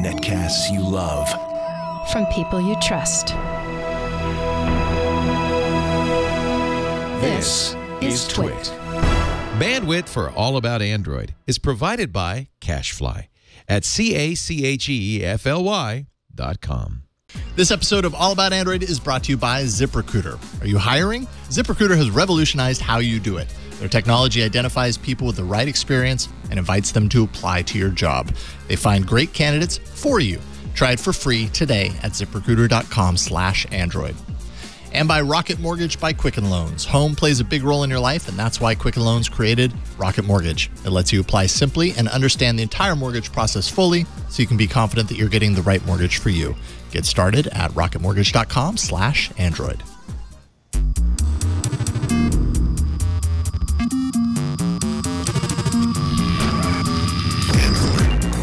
Netcasts you love. From people you trust. This is Twit. Bandwidth for All About Android is provided by CacheFly at CacheFly.com. This episode of All About Android is brought to you by ZipRecruiter. Are you hiring? ZipRecruiter has revolutionized how you do it. Their technology identifies people with the right experience and invites them to apply to your job. They find great candidates for you. Try it for free today at ZipRecruiter.com/Android. And by Rocket Mortgage by Quicken Loans. Home plays a big role in your life, and that's why Quicken Loans created Rocket Mortgage. It lets you apply simply and understand the entire mortgage process fully, so you can be confident that you're getting the right mortgage for you. Get started at rocketmortgage.com/Android.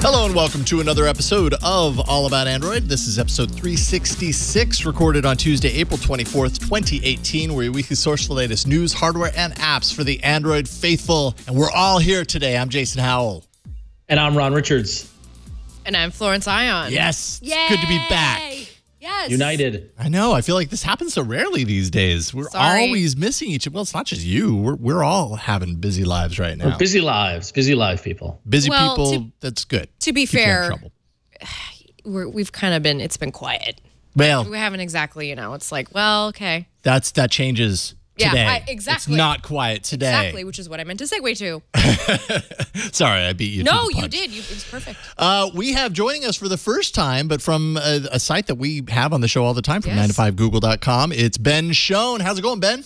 Hello and welcome to another episode of All About Android. This is episode 366, recorded on Tuesday, April 24th, 2018, where your weekly source for the latest news, hardware, and apps for the Android faithful. And we're all here today. I'm Jason Howell. And I'm Ron Richards. And I'm Florence Ion. Yes. Yay! It's good to be back. Yes. United. I know. I feel like this happens so rarely these days. We're always missing each other. Well, it's not just you. We're all having busy lives right now. We're busy lives people. Busy people, that's good. To be fair, we've kind of been, it's been quiet. Well, we haven't exactly, it's like, well, okay. That changes today. Yeah, exactly. It's not quiet today. Exactly, which is what I meant to segue to. Sorry, I beat you. No, you did. It was perfect. We have joining us for the first time, but from a site that we have on the show all the time, from 9to5google.com. It's Ben Schoen. How's it going, Ben?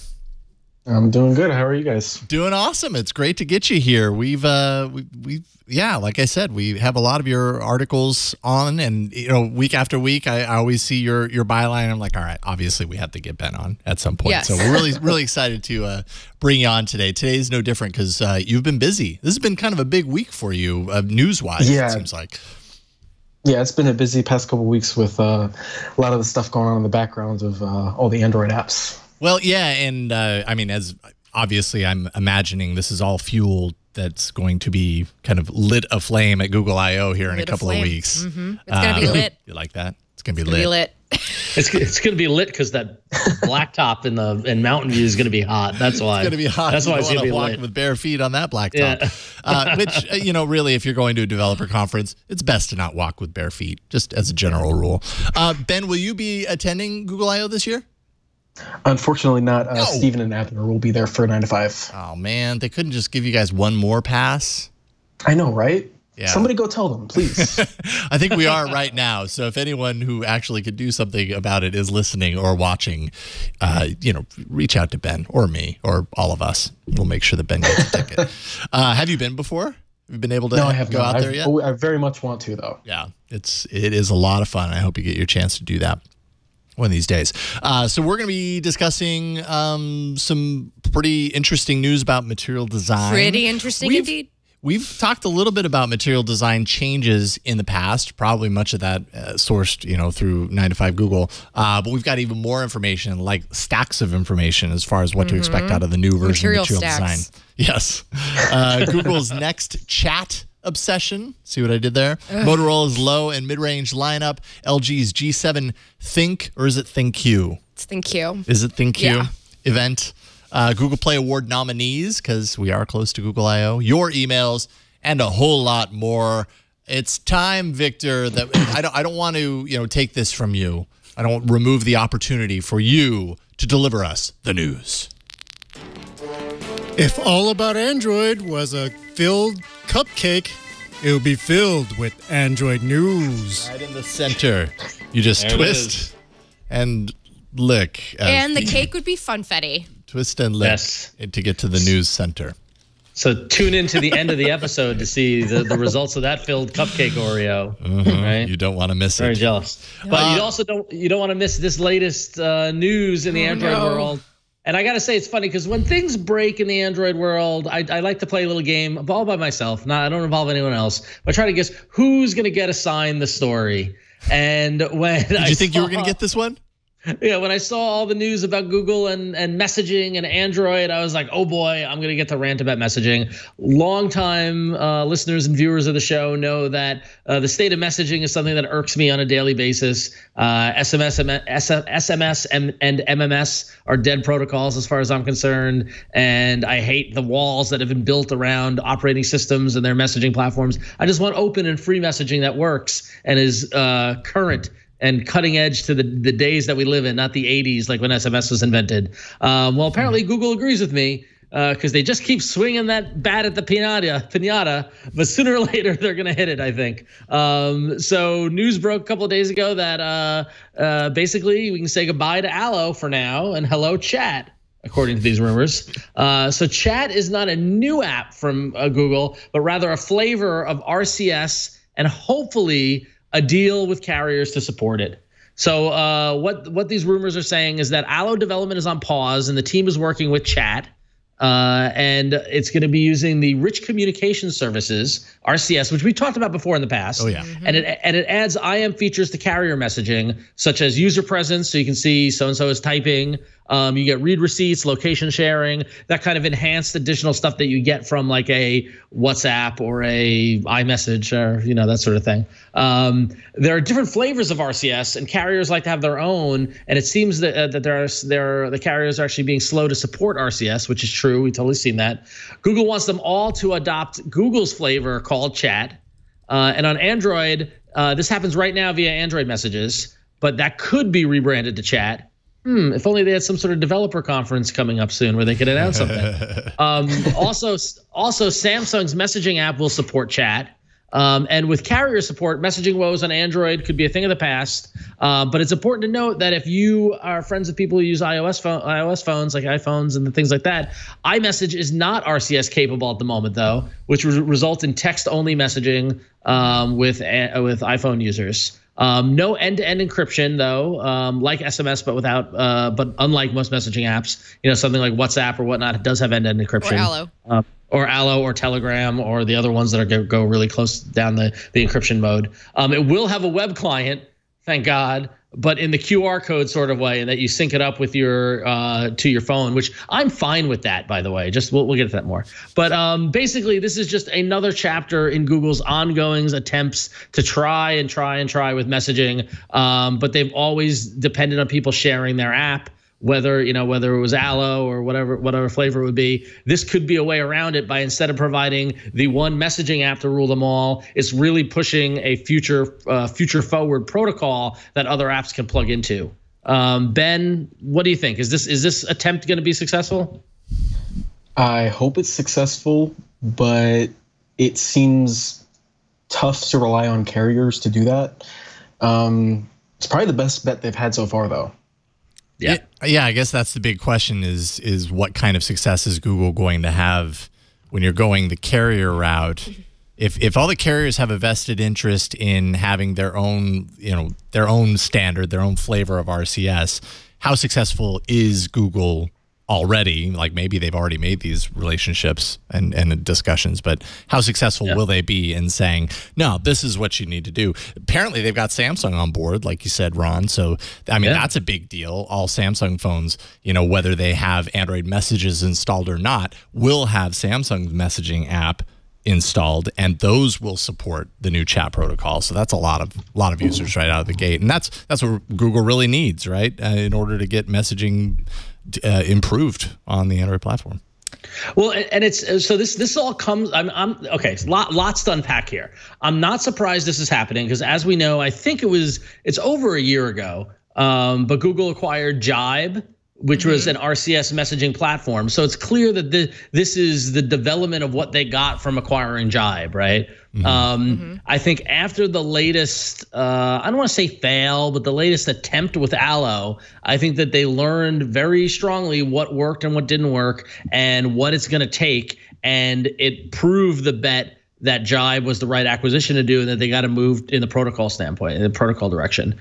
I'm doing good. How are you guys? Doing awesome. It's great to get you here. We've like I said, we have a lot of your articles on, and week after week, I always see your byline. I'm like, all right, obviously we have to get Ben on at some point. Yes. So we're really excited to bring you on today. Today's no different because you've been busy. This has been kind of a big week for you, news-wise. It seems like. Yeah, it's been a busy past couple of weeks with a lot of the stuff going on in the background of all the Android apps. Well, yeah, and I mean, as obviously I'm imagining this is all fuel that's going to be kind of lit aflame at Google I.O. here in a couple of weeks. Mm-hmm. It's going to be lit. You like that? It's going to be lit. It's going to be lit because that blacktop in Mountain View is going to be hot. That's why. It's going to be hot. That's why it's going to be walk lit. with bare feet on that blacktop. Yeah. Which, really, if you're going to a developer conference, it's best to not walk with bare feet, just as a general rule. Ben, will you be attending Google I.O. this year? Unfortunately not. Steven and Abner will be there for 9 to 5. Oh, man. They couldn't just give you guys one more pass? I know, right? Yeah. Somebody go tell them, please. I think we are right now. So if anyone who actually could do something about it is listening or watching, reach out to Ben or me or all of us. We'll make sure that Ben gets a ticket. Have you been before? Have you been able to No, I have go not. out there yet? I very much want to, though. Yeah, it is a lot of fun. I hope you get your chance to do that one of these days. So we're going to be discussing some pretty interesting news about material design. Pretty interesting indeed. We've talked a little bit about material design changes in the past, probably much of that sourced, through 9to5Google. But we've got even more information, like stacks of information as far as what to expect out of the new version of material design. Yes. Google's next chat obsession. See what I did there? Motorola's low and mid-range lineup. LG's G7 Think, or is it ThinQ? It's ThinQ. Is it ThinQ? Yeah. Event. Google Play Award nominees, because we are close to Google I.O., your emails, and a whole lot more. It's time, Victor, that I don't want to take this from you. I don't want to remove the opportunity for you to deliver us the news. If All About Android was a filled cupcake, it would be filled with Android news. Right in the center. You just twist and lick. And the cake would be funfetti. Twist and lick to get to the news center. So tune in to the end of the episode to see the results of that filled cupcake Oreo. Right? You don't want to miss it. Very jealous. But you also don't want to miss this latest news in the Android world. And I got to say, it's funny because when things break in the Android world, I like to play a little game all by myself. I don't involve anyone else. I try to guess who's going to get assigned the story. And when Did you think you were going to get this one? Yeah, when I saw all the news about Google and messaging and Android, I was like, oh boy, I'm going to get to rant about messaging. Longtime listeners and viewers of the show know that the state of messaging is something that irks me on a daily basis. SMS and MMS are dead protocols as far as I'm concerned. And I hate the walls that have been built around operating systems and their messaging platforms. I just want open and free messaging that works and is current and cutting edge to the days that we live in, not the 80s, like when SMS was invented. Well, apparently Google agrees with me because they just keep swinging that bat at the pinata, but sooner or later they're going to hit it, I think. So news broke a couple of days ago that basically we can say goodbye to Allo for now and hello Chat, according to these rumors. So Chat is not a new app from Google, but rather a flavor of RCS and hopefully a deal with carriers to support it. So what these rumors are saying is that Allo development is on pause and the team is working with Chat. And it's going to be using the Rich Communication Services, RCS, which we talked about before in the past. Oh, yeah. And it adds IM features to carrier messaging, such as user presence, so you can see so-and-so is typing. You get read receipts, location sharing, that kind of enhanced additional stuff that you get from like a WhatsApp or a iMessage or, that sort of thing. There are different flavors of RCS and carriers like to have their own. And it seems that the carriers are actually being slow to support RCS, which is true. We've totally seen that. Google wants them all to adopt Google's flavor called Chat. And on Android, this happens right now via Android messages, but that could be rebranded to Chat. If only they had some sort of developer conference coming up soon where they could announce something. Also, Samsung's messaging app will support Chat. And with carrier support, messaging woes on Android could be a thing of the past. But it's important to note that if you are friends of people who use iOS phones, like iPhones and things like that, iMessage is not RCS capable at the moment, though, which would result in text-only messaging with iPhone users. No end-to-end encryption though, like SMS, but unlike most messaging apps, something like WhatsApp or whatnot, it does have end-to-end encryption. Or Allo or Telegram or the other ones that are go really close down the encryption mode. It will have a web client, thank God, but in the QR code sort of way, and that you sync it up with your to your phone, which I'm fine with that, by the way. Just we'll get to that more. But basically, this is just another chapter in Google's ongoing attempts to try with messaging. But they've always depended on people sharing their app, whether it was Allo or whatever flavor it would be. This could be a way around it by, instead of providing the one messaging app to rule them all, it's really pushing a future forward protocol that other apps can plug into. Ben, what do you think? Is this attempt going to be successful? I hope it's successful, but it seems tough to rely on carriers to do that. It's probably the best bet they've had so far, though. Yeah, I guess that's the big question is what kind of success is Google going to have when you're going the carrier route? If all the carriers have a vested interest in having their own, their own standard, their own flavor of RCS, how successful is Google already? Like maybe they've already made these relationships and discussions, but how successful will they be in saying, no, this is what you need to do? Apparently they've got Samsung on board, like you said, Ron. So, I mean, that's a big deal. All Samsung phones, whether they have Android messages installed or not, will have Samsung's messaging app installed, and those will support the new chat protocol. So that's a lot of users right out of the gate. And that's what Google really needs, right? In order to get messaging improved on the Android platform. Well, and it's so this all comes. I'm okay. Lots to unpack here. I'm not surprised this is happening because, as we know, I think it's over a year ago. But Google acquired Jibe, which was an RCS messaging platform. So it's clear that this is the development of what they got from acquiring Jibe, right? I think after the latest, I don't want to say fail, but the latest attempt with Allo, I think that they learned very strongly what worked and what didn't work and what it's going to take. And it proved the bet that Jibe was the right acquisition to do and that they got to move in the protocol standpoint, in the protocol direction.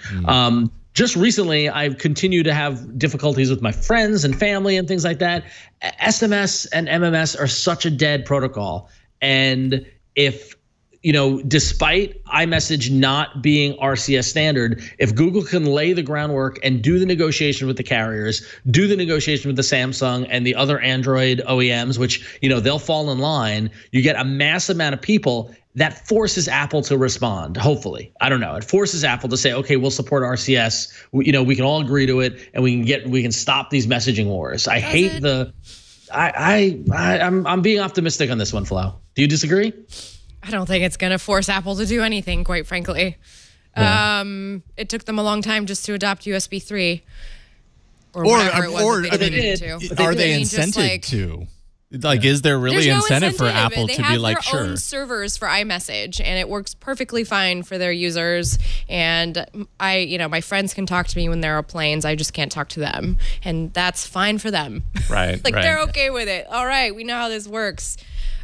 Just recently, I've continued to have difficulties with my friends and family and things like that. SMS and MMS are such a dead protocol. And if despite iMessage not being RCS standard, if Google can lay the groundwork and do the negotiation with the carriers, do the negotiation with the Samsung and the other Android OEMs, which, they'll fall in line, you get a mass amount of people that forces Apple to respond. Hopefully, I don't know. It forces Apple to say, okay, we'll support RCS. We can all agree to it, and we can stop these messaging wars. I'm being optimistic on this one, Flo. Do you disagree? I don't think it's going to force Apple to do anything, quite frankly. Yeah. It took them a long time just to adopt USB 3. Or are they incented to? Like, is there really incentive for Apple to be like, sure? They have their own servers for iMessage, and it works perfectly fine for their users. And my friends can talk to me when there are planes. I just can't talk to them, and that's fine for them. Right. They're okay with it. All right, we know how this works.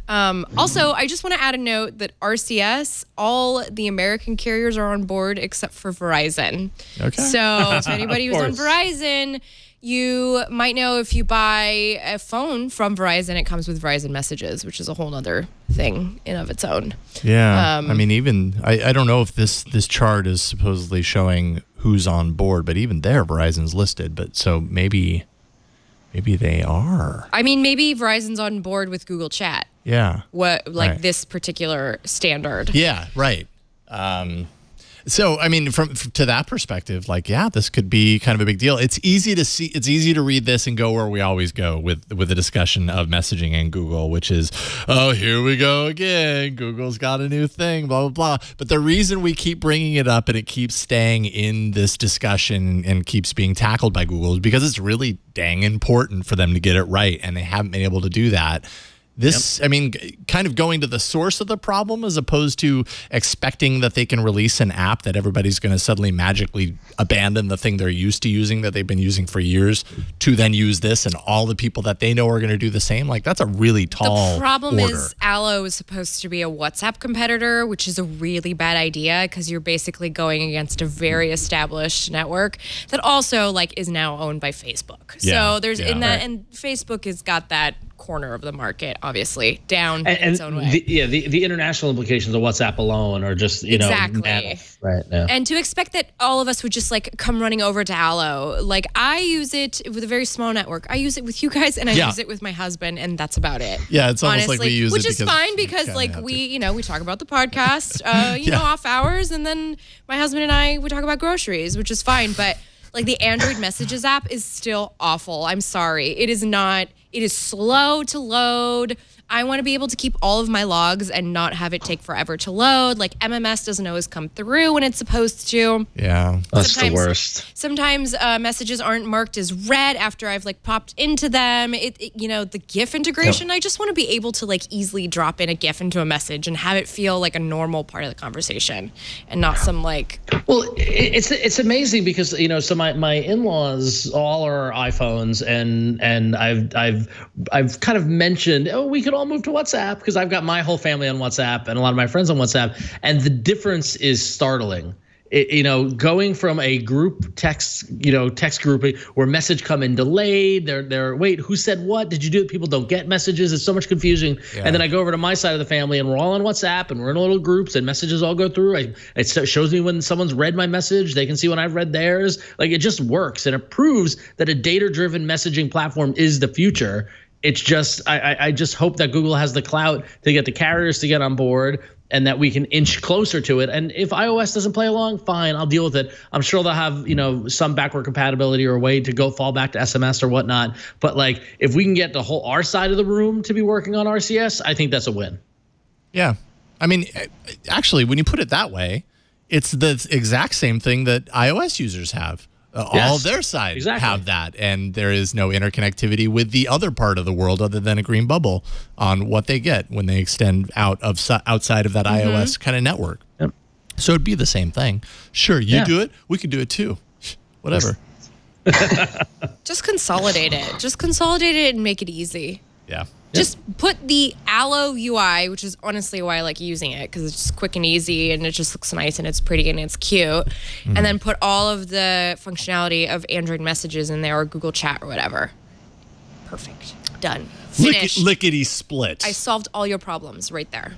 Also, I just want to add a note that RCS, all the American carriers are on board except for Verizon. Okay. So if anybody who's on Verizon, you might know if you buy a phone from Verizon, it comes with Verizon Messages, which is a whole other thing in of its own. Yeah. I don't know if this chart is supposedly showing who's on board, but even there, Verizon's listed. But so maybe they are. Maybe Verizon's on board with Google Chat. Yeah. This particular standard. Yeah, right. So, to that perspective, this could be kind of a big deal. It's easy to see. It's easy to read this and go where we always go with the discussion of messaging and Google, which is, oh, here we go again. Google's got a new thing, blah, blah, blah. But the reason we keep bringing it up and it keeps staying in this discussion and keeps being tackled by Google is because it's really dang important for them to get it right, and they haven't been able to do that. This, kind of going to the source of the problem as opposed to expecting that they can release an app that everybody's going to suddenly magically abandon the thing they're used to using that they've been using for years to then use this, and all the people that they know are going to do the same. That's a really tall The problem order. is Allo is supposed to be a WhatsApp competitor, which is a really bad idea because you're basically going against a very established network that also is now owned by Facebook. Yeah, so there's and Facebook has got that corner of the market, obviously, down in its own way. The international implications of WhatsApp alone are just, exactly right now. And to expect that all of us would just come running over to Allo. I use it with a very small network. I use it with you guys, and I use it with my husband, and that's about it. Yeah, it's almost honestly, like we use which it is fine because we talk about the podcast, off hours, and then my husband and I would talk about groceries, which is fine, but the Android Messages app is still awful. I'm sorry. It is not. It is slow to load. I want to be able to keep all of my logs and not have it take forever to load. MMS doesn't always come through when it's supposed to. Yeah, that's the worst. Sometimes messages aren't marked as read after I've popped into them. The GIF integration. Yep. I just want to be able to easily drop in a GIF into a message and have it feel like a normal part of the conversation and not some Well, it's amazing because so my in-laws all are iPhones and I've kind of mentioned, we could all move to WhatsApp because I've got my whole family on WhatsApp and a lot of my friends on WhatsApp, and the difference is startling. Going from a group text grouping where message come in delayed, they're wait, who said what? Did you do it? People don't get messages. It's so much confusion. Yeah. And then I go over to my side of the family and we're all on WhatsApp and we're in little groups and messages all go through. It shows me when someone's read my message. They can see when I've read theirs. It just works, and it proves that a data-driven messaging platform is the future. It's just, I just hope that Google has the clout to get the carriers to get on board and that we can inch closer to it. And if iOS doesn't play along, fine, I'll deal with it. I'm sure they'll have, some backward compatibility or a way to go fall back to SMS or whatnot. But if we can get our side of the room to be working on RCS, I think that's a win. Yeah. Actually, when you put it that way, it's the exact same thing that iOS users have. All of their sides have that, and there is no interconnectivity with the other part of the world other than a green bubble on what they get when they extend outside of that iOS kind of network. Yep. So it'd be the same thing. Sure, you do it, we could do it too. Whatever. Just consolidate it. Just consolidate it and make it easy. Yeah. Just put the Allo UI, which is honestly why I like using it, because it's just quick and easy and it just looks nice and it's pretty and it's cute. And then put all of the functionality of Android Messages in there or Google Chat or whatever. Perfect. Done. Finished. Lickety split. I solved all your problems right there.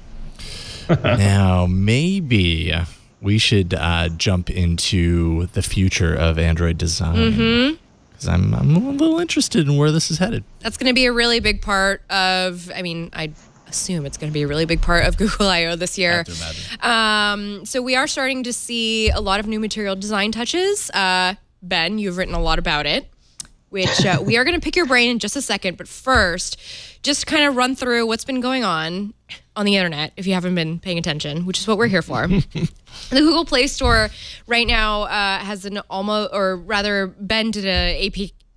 Now, maybe we should jump into the future of Android design. Because I'm a little interested in where this is headed. That's going to be a really big part of, I assume it's going to be a really big part of Google I/O this year. I have to imagine. So we are starting to see a lot of new material design touches. Ben, you've written a lot about it, which we are going to pick your brain in just a second. But first, just kind of run through what's been going on the internet, if you haven't been paying attention, which is what we're here for. The Google Play Store right now has an almost, or rather, Ben did a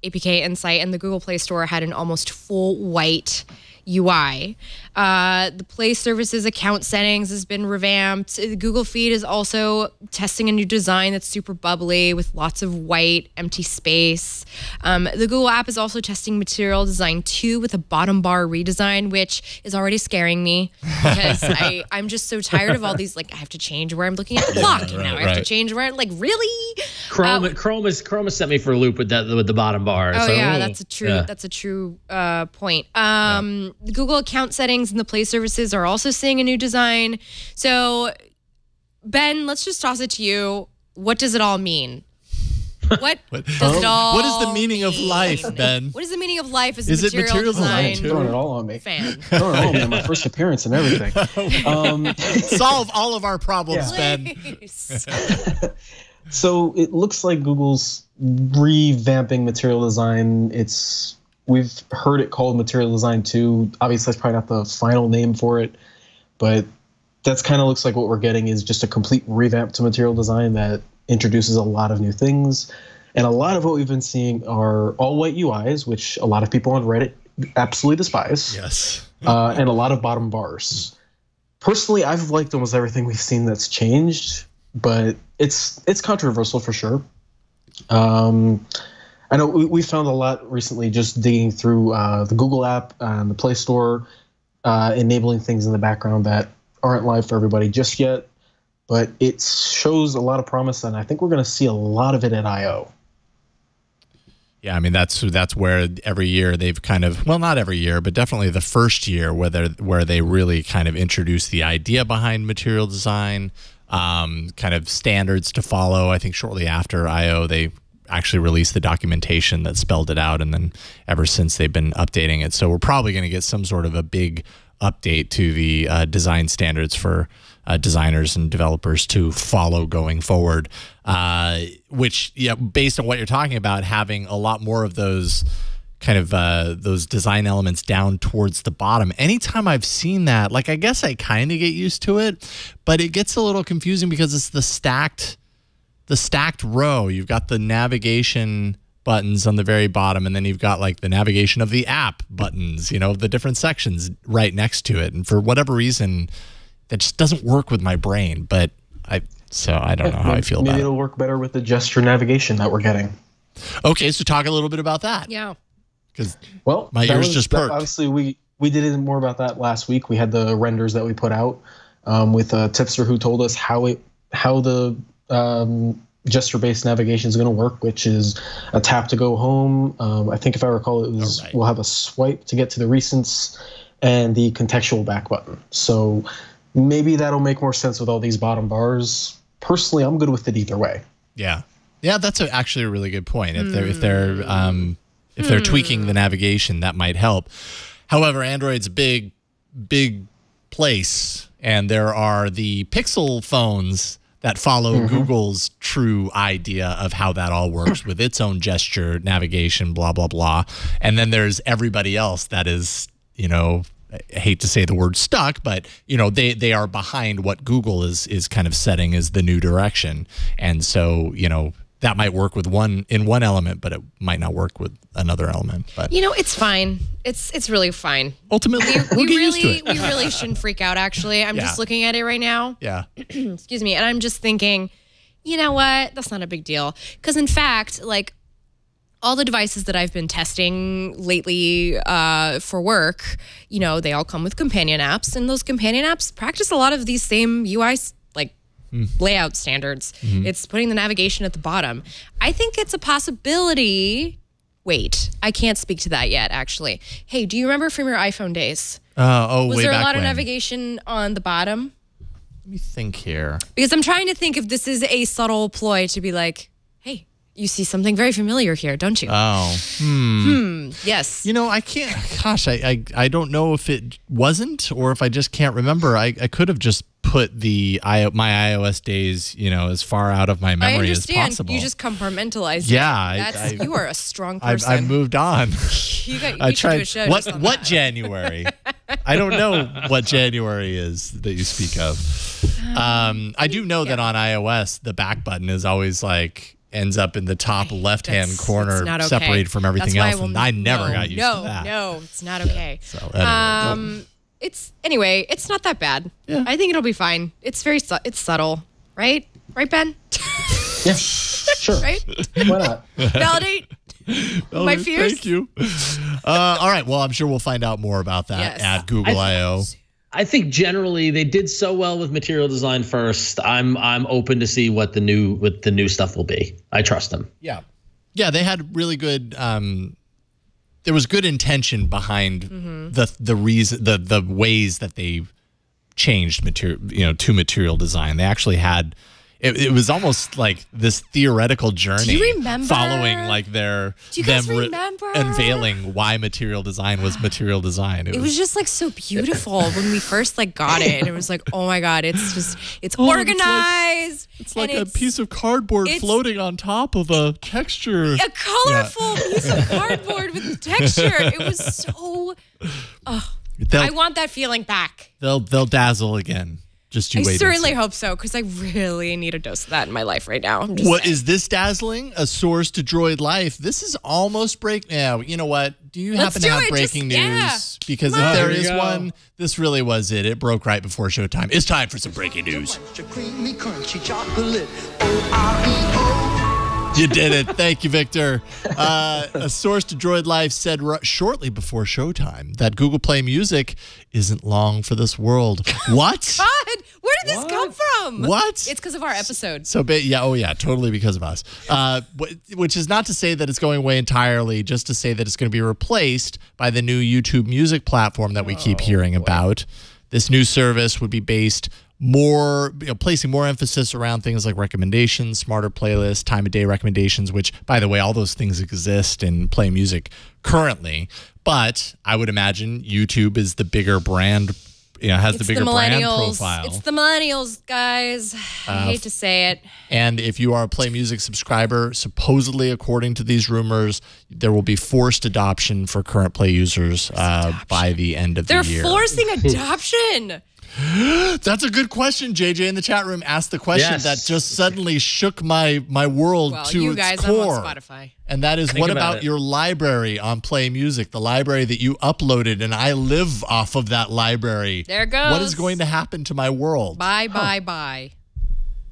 APK insight, and the Google Play Store had an almost full white UI. The Play Services account settings has been revamped. The Google Feed is also testing a new design that's super bubbly with lots of white, empty space. The Google app is also testing Material Design 2 with a bottom bar redesign, which is already scaring me because I'm just so tired of all these, like, I have to change where I'm looking at the clock, and now I have to change where I'm, like, really? Chrome has sent me for a loop with the bottom bar. Oh, so, yeah, that's a true point. The Google account settings and the Play Services are also seeing a new design. So, Ben, let's just toss it to you. What does it all mean? What does it all What is the meaning of life, Ben? What is the meaning of life as Is a it material design Throwing it all on me. fan? Throwing it all on me. My first appearance and everything. Solve all of our problems, Ben. So it looks like Google's revamping material design. We've heard it called Material Design 2. Obviously, that's probably not the final name for it, but that's kind of looks like what we're getting is just a complete revamp to material design that introduces a lot of new things. And a lot of what we've been seeing are all white UIs, which a lot of people on Reddit absolutely despise. Yes. And a lot of bottom bars. Personally, I've liked almost everything we've seen that's changed, but it's controversial for sure. I know we found a lot recently just digging through the Google app and the Play Store, enabling things in the background that aren't live for everybody just yet. But it shows a lot of promise, and I think we're going to see a lot of it at I/O. Yeah, I mean, that's where every year they've kind of, well, not every year, but definitely the first year where they really kind of introduce the idea behind material design, kind of standards to follow. I think shortly after I/O, they actually released the documentation that spelled it out, and then ever since they've been updating it. So we're probably going to get some sort of a big update to the design standards for designers and developers to follow going forward, which, yeah, based on what you're talking about, having a lot more of those kind of those design elements down towards the bottom. Anytime I've seen that, like, I guess I kind of get used to it, but it gets a little confusing because it's the stacked row. You've got the navigation buttons on the very bottom, and then you've got like the navigation of the app buttons, the different sections right next to it. And for whatever reason, that just doesn't work with my brain. But I don't know how I feel about it. Maybe it'll work better with the gesture navigation that we're getting. Okay, so talk a little bit about that. Yeah. Because my ears just perked. Obviously, we did more about that last week. We had the renders that we put out with a tipster who told us how the gesture-based navigation is going to work, which is a tap to go home. I think if I recall, we'll have a swipe to get to the recents and the contextual back button. So maybe that'll make more sense with all these bottom bars. Personally, I'm good with it either way. Yeah, that's actually a really good point. If they're tweaking the navigation, that might help. However, Android's a big place, and there are the Pixel phones that follow Google's true idea of how that all works with its own gesture, navigation, blah, blah, blah. And then there's everybody else that is, I hate to say the word stuck, but, they are behind what Google is kind of setting as the new direction. And so, that might work with one element, but it might not work with another element. But it's fine. It's really fine. Ultimately, we'll get used to it. We really shouldn't freak out, actually. I'm just looking at it right now. Yeah. Excuse me. And I'm just thinking, you know what? That's not a big deal. Because in fact, like, all the devices that I've been testing lately for work, they all come with companion apps. And those companion apps practice a lot of these same UI layout standards. It's putting the navigation at the bottom. I think it's a possibility. Wait, I can't speak to that yet, actually. Hey, do you remember from your iPhone days? Was there a lot of navigation on the bottom? Let me think here. Because I'm trying to think if this is a subtle ploy to be like, hey, you see something very familiar here, don't you? Oh. Yes. You know, I can't. Gosh, I don't know if it wasn't or if I just can't remember. I could have just put my iOS days, as far out of my memory as possible. You just compartmentalize. Yeah, you are a strong person. I moved on. I tried. Do a show what January? I don't know what January is that you speak of. I do know that on iOS the back button is always ends up in the top left-hand corner, separated from everything else, and I never got used to that. No, it's not okay. So anyway, it's not that bad. Yeah. I think it'll be fine. It's it's subtle, right? Right, Ben? Yeah, sure. Right? Why not? Validate my fears. Thank you. All right. Well, I'm sure we'll find out more about that at Google I/O. I think generally they did so well with material design first. I'm open to see what the new stuff will be. I trust them. Yeah, they had really good. There was good intention behind the reason, the ways that they changed material, to material design. They actually had. It was almost like this theoretical journey. Do you remember? Following remember? Unveiling why material design was material design. It was just so beautiful when we first got it. And it was oh my God, it's organized. It's like a piece of cardboard floating on top of a texture. A colorful piece of cardboard with texture. It was so. I want that feeling back. They'll dazzle again. Just you wait. I certainly hope so, because I really need a dose of that in my life right now. What is this dazzling? A source to Droid Life. This is almost break. Yeah, you know what? Do you happen to have breaking news? Yeah. Because if there is one, this really was it. It broke right before showtime. It's time for some breaking news. Creamy, crunchy chocolate. O-R-E-O. You did it. Thank you, Victor. A source to Droid Life said shortly before showtime that Google Play Music isn't long for this world. What? God, where did this come from? What? It's because of our episode. So, totally because of us. Which is not to say that it's going away entirely, just to say that it's going to be replaced by the new YouTube Music platform that we keep hearing about. This new service would be based placing more emphasis around things like recommendations, smarter playlists, time of day recommendations, which, by the way, all those things exist in Play Music currently. But I would imagine YouTube is the bigger brand, has the bigger brand profile. It's the millennials, guys. I hate to say it. And if you are a Play Music subscriber, supposedly, according to these rumors, there will be forced adoption for current Play users by the end of the year. They're forcing adoption. That's a good question. JJ in the chat room asked the question that just suddenly shook my world to its core. You guys, I'm on Spotify. And that is, what about your library on Play Music, the library that you uploaded, and I live off of that library. There it goes. What is going to happen to my world? Bye.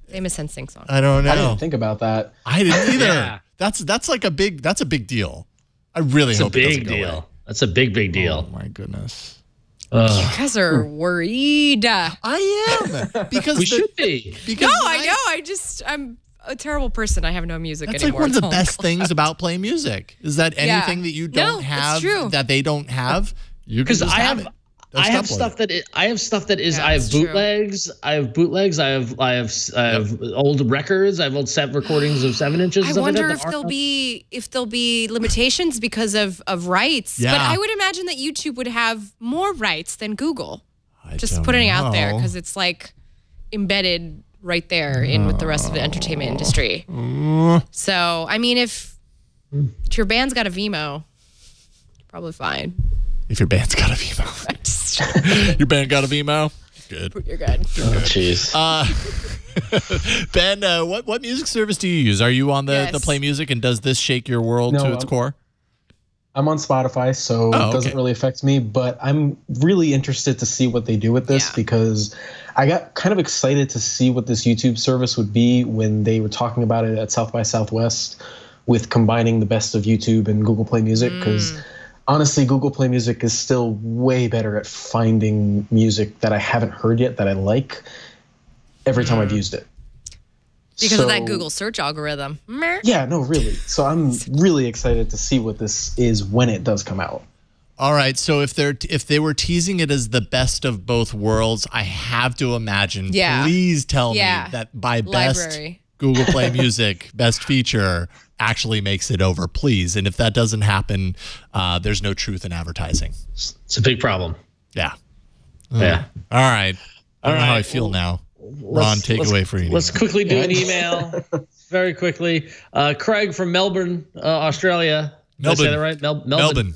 Famous NSYNC song. I don't know. I didn't think about that. I didn't either. Yeah. That's a big deal. I really hope it doesn't go away. That's a big deal. Oh my goodness. You guys are worried. I am. Because we should be. No, I know. I'm a terrible person. I have no music anymore. That's one of the best things about Play Music is that anything that you don't have that they don't have, you can just have it. I have stuff that is. I have bootlegs. True. I have old records. I have old set recordings of 7 inches. I wonder if there'll be limitations because of rights. Yeah. But I would imagine that YouTube would have more rights than Google. Just putting it out there because it's embedded right there in with the rest of the entertainment industry. So I mean, if your band's got a Vimeo, probably fine. If your band's got a Vimeo. Your band got a Vimeo? Good. You're good. Jeez. Ben, what music service do you use? Are you on the Play Music, and does this shake your world to its core? I'm on Spotify, so it doesn't really affect me, but I'm really interested to see what they do with this because I got kind of excited to see what this YouTube service would be when they were talking about it at South by Southwest with combining the best of YouTube and Google Play Music because honestly, Google Play Music is still way better at finding music that I haven't heard yet that I like every time I've used it. Because of that Google search algorithm. Yeah, no, really. So I'm really excited to see what this is when it does come out. All right, so if they were teasing it as the best of both worlds, I have to imagine. Yeah. Please tell me that by best Google Play Music, best feature actually makes it over, please. And if that doesn't happen, there's no truth in advertising. It's a big problem. Yeah. Yeah. All right. I don't know how I feel now. Ron, take away for you. Let's quickly do an email. Very quickly. Craig from Melbourne, Australia. Did I say that right? Melbourne.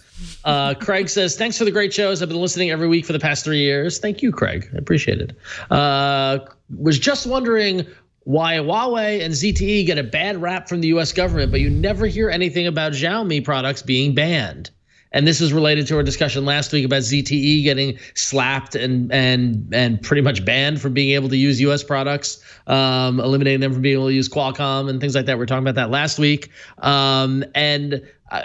Craig says, thanks for the great shows. I've been listening every week for the past 3 years. Thank you, Craig. I appreciate it. Was just wondering why Huawei and ZTE get a bad rap from the U.S. government, but you never hear anything about Xiaomi products being banned. And this is related to our discussion last week about ZTE getting slapped and pretty much banned from being able to use U.S. products, eliminating them from being able to use Qualcomm and things like that. We were talking about that last week. And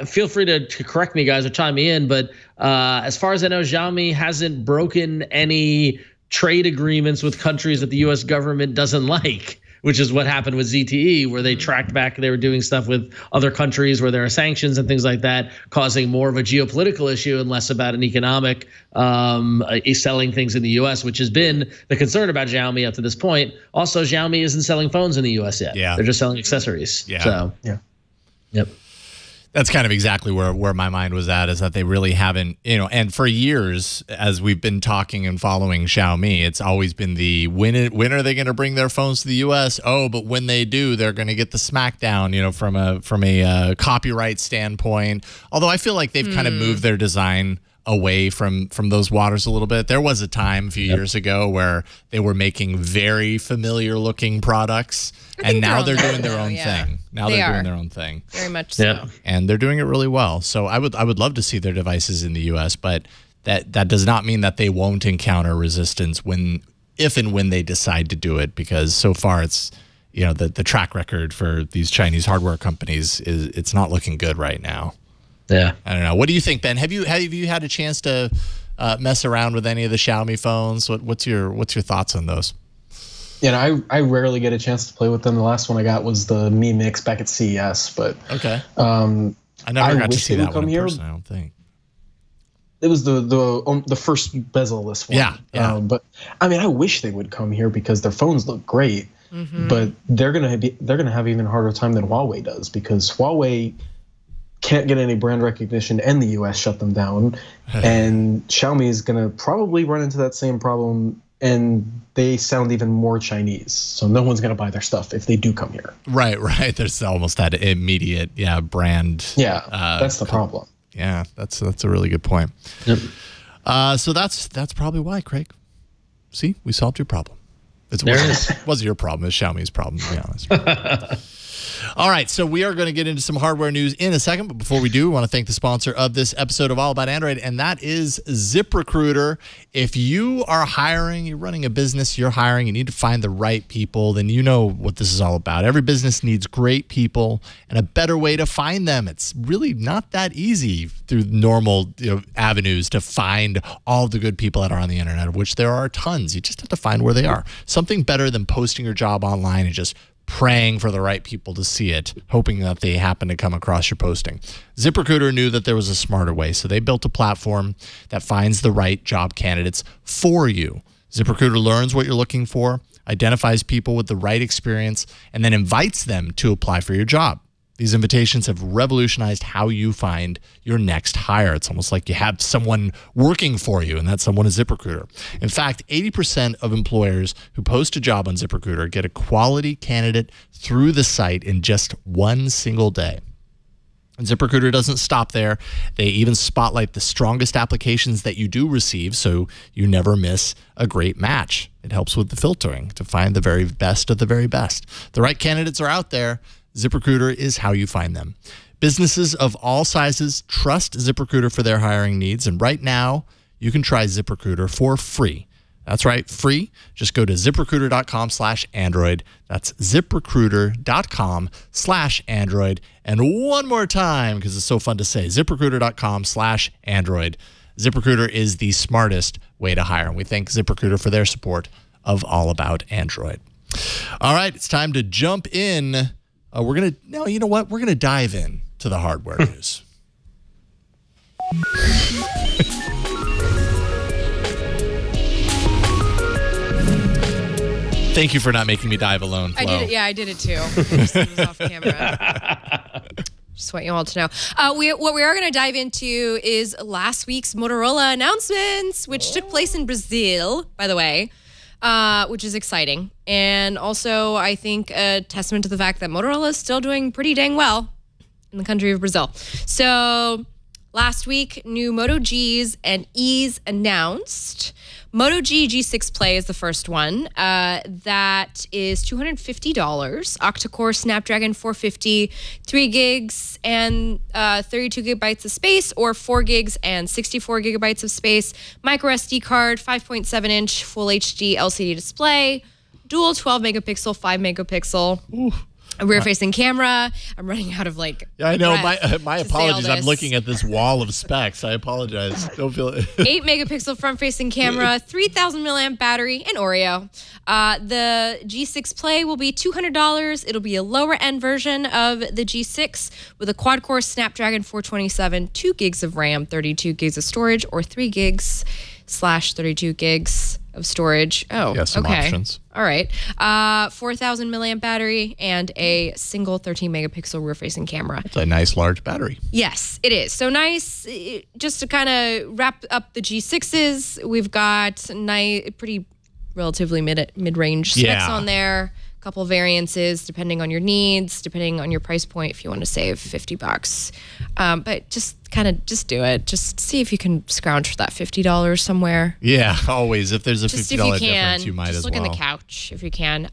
feel free to correct me, guys, or chime me in. But as far as I know, Xiaomi hasn't broken any trade agreements with countries that the U.S. government doesn't like, which is what happened with ZTE, where they tracked back. They were doing stuff with other countries where there are sanctions and things like that, causing more of a geopolitical issue and less about an economic selling things in the U.S., which has been the concern about Xiaomi up to this point. Also, Xiaomi isn't selling phones in the U.S. yet. Yeah. They're just selling accessories. Yeah. So, Yep. That's kind of exactly where my mind was at, is that they really haven't, and for years, as we've been talking and following Xiaomi, it's always been the when are they going to bring their phones to the U.S.? Oh, but when they do, they're going to get the smackdown, from a copyright standpoint. Although I feel like they've kind of moved their design away from those waters a little bit. There was a time a few years ago where they were making very familiar looking products, and now they're doing their own thing. Now they're doing their own thing. Very much so. Yeah. And they're doing it really well. So I would love to see their devices in the US, but that does not mean that they won't encounter resistance if and when they decide to do it, because so far it's the track record for these Chinese hardware companies it's not looking good right now. Yeah. I don't know. What do you think, Ben? Have you had a chance to mess around with any of the Xiaomi phones? What's your thoughts on those? Yeah, I rarely get a chance to play with them. The last one I got was the Mi Mix back at CES, but okay. I never got to see that one in person, I don't think. It was the first bezel-less one. Yeah. But I mean, I wish they would come here because their phones look great, but they're gonna have even harder time than Huawei does, because Huawei can't get any brand recognition and the US shut them down, and Xiaomi is gonna probably run into that same problem. And they sound even more Chinese, so no one's going to buy their stuff if they do come here. Right. There's almost that immediate, brand. Yeah, that's the problem. Yeah, that's a really good point. Yep. So that's probably why, Craig. See, we solved your problem. It wasn't your problem. It's Xiaomi's problem, to be honest. All right, so we are going to get into some hardware news in a second, but before we do, we want to thank the sponsor of this episode of All About Android, and that is ZipRecruiter. If you are hiring, you're running a business, you're hiring, you need to find the right people, then you know what this is all about. Every business needs great people and a better way to find them. It's really not that easy through normal avenues to find all the good people that are on the internet, of which there are tons. You just have to find where they are. Something better than posting your job online and just praying for the right people to see it, hoping that they happen to come across your posting. ZipRecruiter knew that there was a smarter way, so they built a platform that finds the right job candidates for you. ZipRecruiter learns what you're looking for, identifies people with the right experience, and then invites them to apply for your job. These invitations have revolutionized how you find your next hire. It's almost like you have someone working for you, and that someone is ZipRecruiter. In fact, 80% of employers who post a job on ZipRecruiter get a quality candidate through the site in just one single day. And ZipRecruiter doesn't stop there. They even spotlight the strongest applications that you do receive, so you never miss a great match. It helps with the filtering to find the very best of the very best. The right candidates are out there. ZipRecruiter is how you find them. Businesses of all sizes trust ZipRecruiter for their hiring needs, and right now you can try ZipRecruiter for free. That's right, free. Just go to ZipRecruiter.com/Android. That's ZipRecruiter.com/Android. And one more time, because it's so fun to say, ZipRecruiter.com/Android. ZipRecruiter is the smartest way to hire, and we thank ZipRecruiter for their support of All About Android. All right, it's time to jump in. We're going to dive in to the hardware news. Thank you for not making me dive alone, Flo. I did it. Yeah, I did it too. It was off camera. Just want you all to know. What we are going to dive into is last week's Motorola announcements, which took place in Brazil, by the way, which is exciting. And also, I think, a testament to the fact that Motorola is still doing pretty dang well in the country of Brazil. So last week, new Moto Gs and Es announced. Moto G G6 Play is the first one. That is $250. Octa-core Snapdragon 450, 3 gigs and 32 gigabytes of space, or 4 gigs and 64 gigabytes of space. Micro SD card, 5.7-inch Full HD LCD display, dual 12 megapixel, 5 megapixel. Ooh. A rear-facing camera. I'm running out of Yeah, I know. My apologies. I'm looking at this wall of specs. I apologize. Don't feel it. 8 megapixel front-facing camera, 3,000 milliamp battery, and Oreo. The G6 Play will be $200. It'll be a lower-end version of the G6 with a quad-core Snapdragon 427, 2 gigs of RAM, 32 gigs of storage, or 3 gigs / 32 gigs of storage. Oh, yeah, some okay. options. All right. 4,000 milliamp battery and a single 13 megapixel rear-facing camera. It's a nice large battery. Yes, it is. So nice. Just to kind of wrap up the G6s, we've got pretty relatively mid-range specs on there. A couple variances depending on your needs, depending on your price point if you want to save $50. But just do it. Just see if you can scrounge for that $50 somewhere. Yeah, always. If there's a $50 difference, you might as well. Just look in the couch if you can.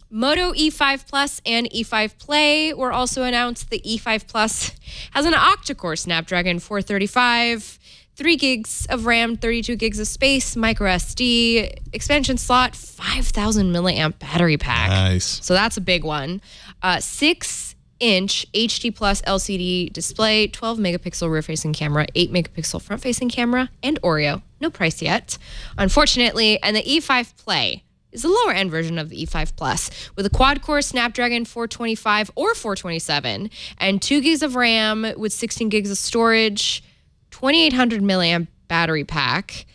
Moto E5 Plus and E5 Play were also announced. The E5 Plus has an octa-core Snapdragon 435, 3 gigs of RAM, 32 gigs of space, micro SD, expansion slot, 5,000 milliamp battery pack. Nice. So that's a big one. 6-inch HD Plus LCD display, 12 megapixel rear-facing camera, 8 megapixel front-facing camera, and Oreo. No price yet, unfortunately. And the E5 Play is the lower-end version of the E5 Plus with a quad-core Snapdragon 425 or 427 and 2 gigs of RAM with 16 gigs of storage, 2,800 milliamp battery pack.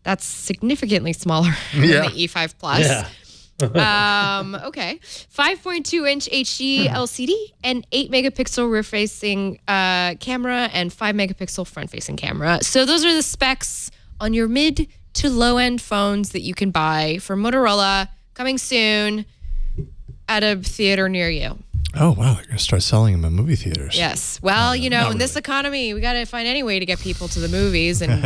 That's significantly smaller than the E5 Plus. Yeah. Okay. 5.2-inch HD LCD and 8 megapixel rear-facing camera and 5 megapixel front-facing camera. So those are the specs on your mid to low-end phones that you can buy from Motorola, coming soon at a theater near you. Oh, wow. They're going to start selling them in movie theaters. Yes. Well, in this economy, we got to find any way to get people to the movies. And,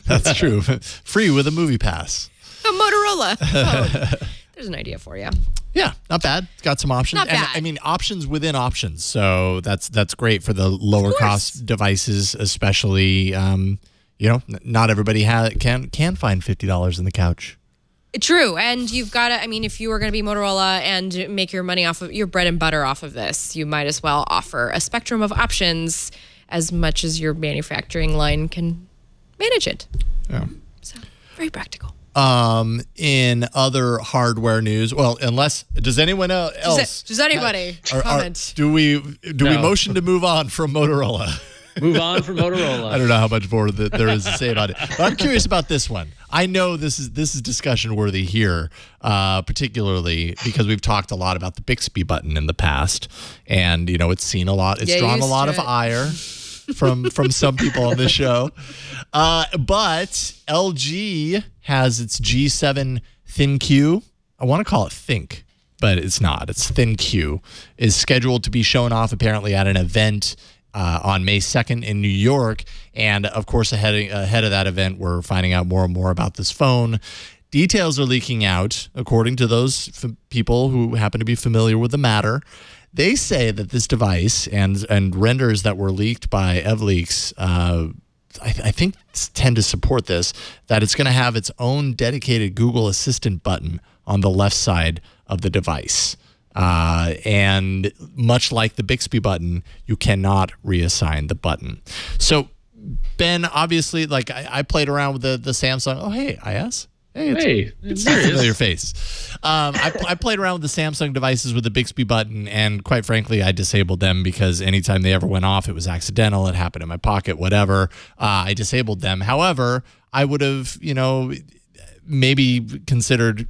That's true. Free with a movie pass. A Motorola phone. There's an idea for you. Yeah, not bad. It's got some options. Not bad. And, I mean, options within options. So that's great for the lower cost devices, especially, not everybody can find $50 in the couch. True. And you've got to, if you are going to be Motorola and make your money off of your bread and butter off of this, you might as well offer a spectrum of options as much as your manufacturing line can manage it. Yeah. So, very practical. In other hardware news, does anyone else? Does anybody comment? Do we motion to move on from Motorola? Move on from Motorola. I don't know how much more that there is to say about it, but I'm curious about this one. I know this is discussion worthy here, particularly because we've talked a lot about the Bixby button in the past, and it's seen a lot. It's drawn a lot of ire from some people on this show. But LG has its G7 ThinQ. I want to call it Think, but it's not. It's ThinQ. Is scheduled to be shown off apparently at an event on May 2nd in New York. And of course, ahead of that event, we're finding out more and more about this phone. Details are leaking out, according to those people who happen to be familiar with the matter. They say that this device and renders that were leaked by EvLeaks, I think tend to support this, that it's going to have its own dedicated Google Assistant button on the left side of the device. And much like the Bixby button, you cannot reassign the button. So, Ben, obviously, I played around with the Samsung. Oh, hey, IS. Hey, it's a familiar face. I played around with the Samsung devices with the Bixby button, and quite frankly, I disabled them because anytime they ever went off, it was accidental. It happened in my pocket, whatever. I disabled them. However, I would have, maybe considered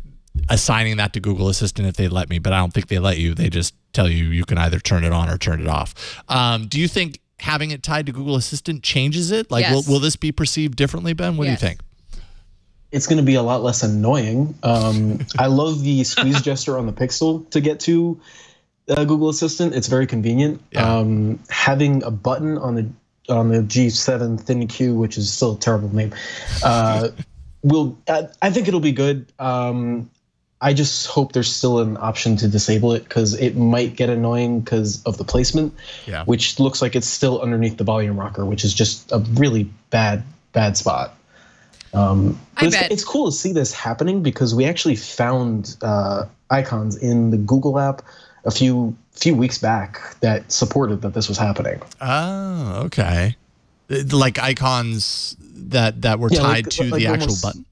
assigning that to Google Assistant if they let me, but I don't think they let you. They just tell you can either turn it on or turn it off. Do you think having it tied to Google Assistant changes it? Like, Yes. will this be perceived differently, Ben? What do you think? It's going to be a lot less annoying. I love the squeeze gesture on the Pixel to get to Google Assistant. It's very convenient. Yeah. Having a button on the G7 ThinQ, which is still a terrible name, I think it'll be good. I just hope there's still an option to disable it because it might get annoying because of the placement, which looks like it's still underneath the volume rocker, which is just a really bad spot. It's cool to see this happening because we actually found icons in the Google app a few weeks back that supported that this was happening. Oh, okay. Like icons that were tied to the actual button?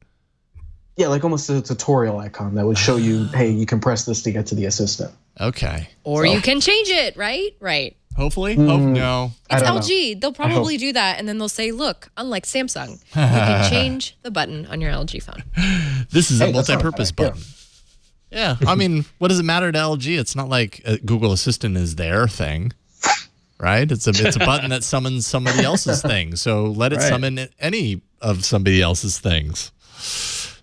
Yeah, like almost a tutorial icon that would show you, hey, you can press this to get to the assistant. Okay. Or you can change it, right? Right. Hopefully. Oh, no. It's LG. They'll probably do that, and then they'll say, look, unlike Samsung, you can change the button on your LG phone. This is a multi-purpose button. Yeah. I mean, what does it matter to LG? It's not like Google Assistant is their thing, right? It's a button that summons somebody else's thing. So let it summon any of somebody else's things.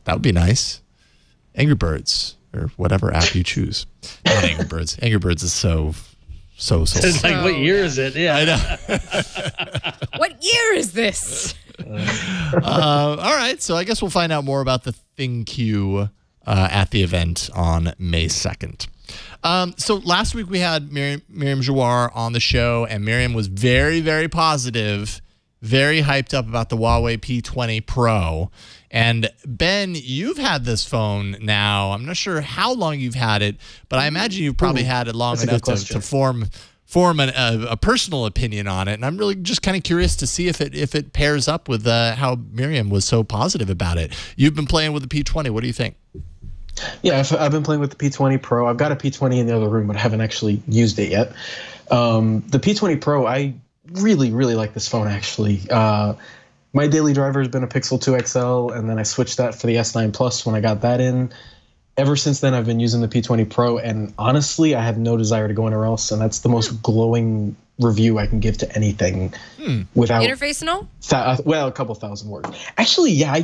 That would be nice. Angry Birds or whatever app you choose. Not Angry Birds. Angry Birds is so. It's like, what year is it? Yeah, I know. What year is this? All right, so I guess we'll find out more about the ThinQ at the event on May 2nd. So last week we had Miriam Jawar on the show, and Miriam was very, very positive, very hyped up about the Huawei P20 Pro. And Ben, you've had this phone now. I'm not sure how long you've had it, but I imagine you've probably had it long enough to form a personal opinion on it. And I'm really just kind of curious to see if it pairs up with how Miriam was so positive about it. You've been playing with the P20. What do you think? Yeah, I've been playing with the P20 Pro. I've got a P20 in the other room, but I haven't actually used it yet. The P20 Pro, I really, really like this phone, actually. My daily driver has been a Pixel 2 XL, and then I switched that for the S9 Plus when I got that in. Ever since then, I've been using the P20 Pro, and honestly, I have no desire to go anywhere else, and that's the most glowing review I can give to anything without... Interface and all? Well, a couple thousand words. Actually, yeah,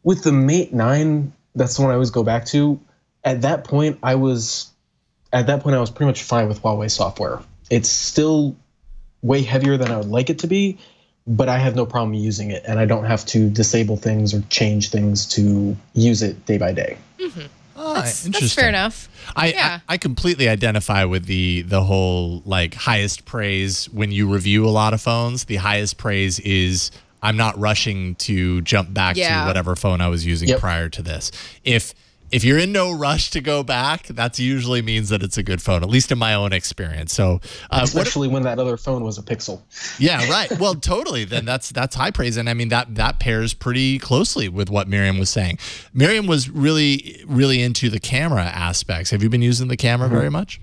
with the Mate 9, that's the one I always go back to. At that point, I was pretty much fine with Huawei software. It's still way heavier than I would like it to be, but I have no problem using it, and I don't have to disable things or change things to use it day by day. Mm-hmm. Oh, that's fair enough. I completely identify with the whole like highest praise when you review a lot of phones. The highest praise is I'm not rushing to jump back to whatever phone I was using prior to this. If you're in no rush to go back, that usually means that it's a good phone, at least in my own experience. So, especially when that other phone was a Pixel. Yeah, right. Well, totally. Then that's high praise, and I mean that pairs pretty closely with what Miriam was saying. Miriam was really, really into the camera aspects. Have you been using the camera very much?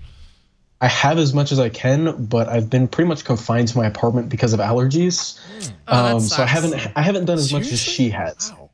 I have as much as I can, but I've been pretty much confined to my apartment because of allergies. So I haven't done as much as she has. Wow.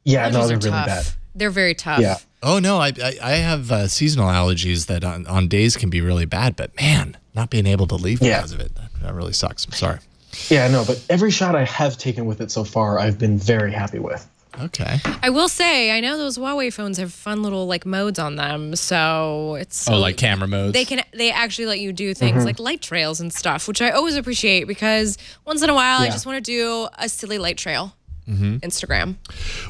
Yeah, no, they're really bad. They're very tough. Yeah. Oh no, I have seasonal allergies that on days can be really bad, but man, not being able to leave because of it, that really sucks. I'm sorry. Yeah, no, but every shot I have taken with it so far, I've been very happy with. Okay. I will say, I know those Huawei phones have fun little like modes on them, so it's like camera modes. They actually let you do things like light trails and stuff, which I always appreciate because once in a while I just want to do a silly light trail. Instagram.